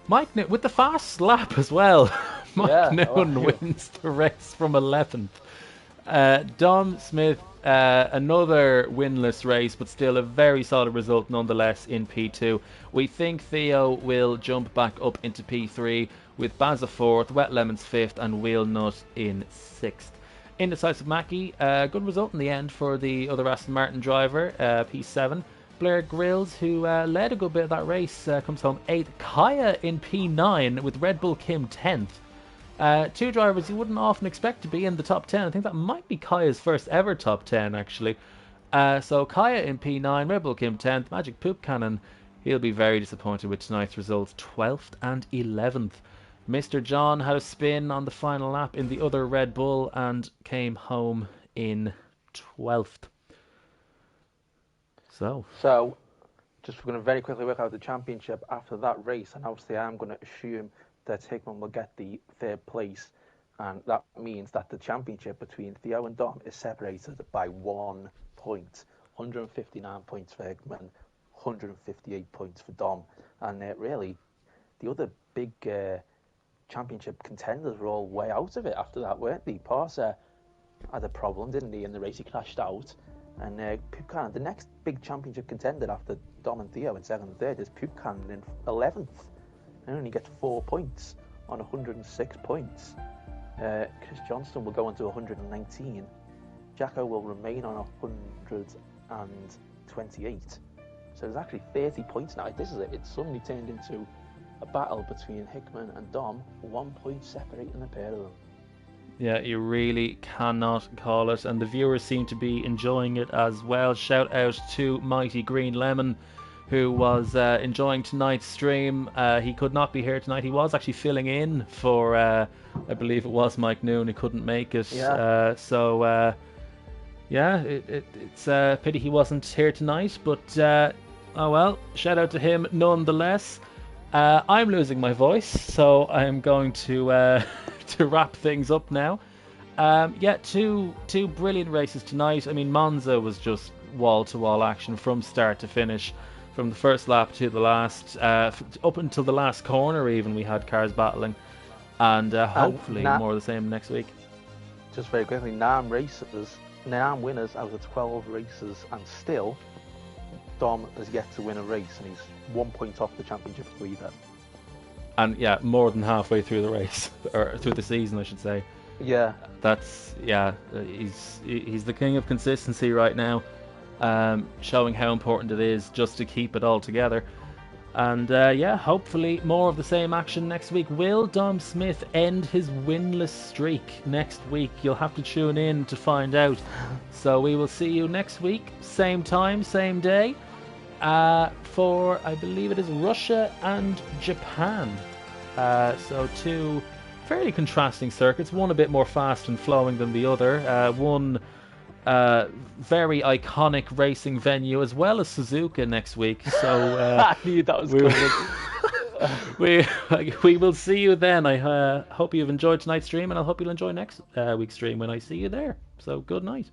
Mike Noon, with the fast lap as well, Mike Noon wins the race from 11th. Dom Smith, another winless race, but still a very solid result nonetheless in P2. We think Theo will jump back up into P3 with Bazza 4th, Wet Lemons 5th, and Wheelnut in 6th. Indecisive Mackie, good result in the end for the other Aston Martin driver, P7. Blair Grills, who led a good bit of that race, comes home 8th. Kaya in P9 with Red Bull Kim 10th. Two drivers you wouldn't often expect to be in the top 10. I think that might be Kaya's first ever top 10, actually. So Kaya in P9, Red Bull Kim 10th, Magic Poop Cannon, he'll be very disappointed with tonight's results, 12th and 11th. Mr. John had a spin on the final lap in the other Red Bull and came home in 12th. So, just we're going to very quickly work out the championship after that race, and obviously I'm going to assume that Hickman will get the third place, and that means that the championship between Theo and Dom is separated by 1 point. 159 points for Hickman, 158 points for Dom, and really the other big championship contenders were all way out of it after that, weren't they? Parser had a problem, didn't he, in the race? He crashed out. And Puke Cannon, the next big championship contender after Dom and Theo in second and third, is Puke Cannon in 11th. And only gets 4 points on 106 points. Chris Johnston will go on to 119. Jacko will remain on 128. So there's actually 30 points now. This is it. It's suddenly turned into a battle between Hickman and Dom, 1 point separating the pair of them. Yeah, you really cannot call it, and the viewers seem to be enjoying it as well. Shout out to Mighty Green Lemon, who was enjoying tonight's stream. He could not be here tonight. He was actually filling in for, I believe it was Mike Noon, who couldn't make it. Yeah. It's a pity he wasn't here tonight, but oh well, shout out to him nonetheless. I'm losing my voice, so I'm going to to wrap things up now. Two brilliant races tonight. I mean, Monza was just wall-to-wall action from start to finish, from the first lap to the last, up until the last corner even we had cars battling, and hopefully more of the same next week. Just very quickly, 9 winners out of 12 races, and still Dom has yet to win a race, and he's 1 point off the championship leader. And yeah, more than halfway through the race, or through the season, I should say. Yeah, he's the king of consistency right now, showing how important it is just to keep it all together. And hopefully more of the same action next week. Will Dom Smith end his winless streak next week? You'll have to tune in to find out. So we will see you next week, same time, same day, for, I believe it is Russia and Japan. So 2 fairly contrasting circuits, one a bit more fast and flowing than the other, one very iconic racing venue, as well as Suzuka next week. So I knew that was coming. we will see you then. I hope you've enjoyed tonight's stream, and I hope you'll enjoy next week's stream when I see you there. So good night.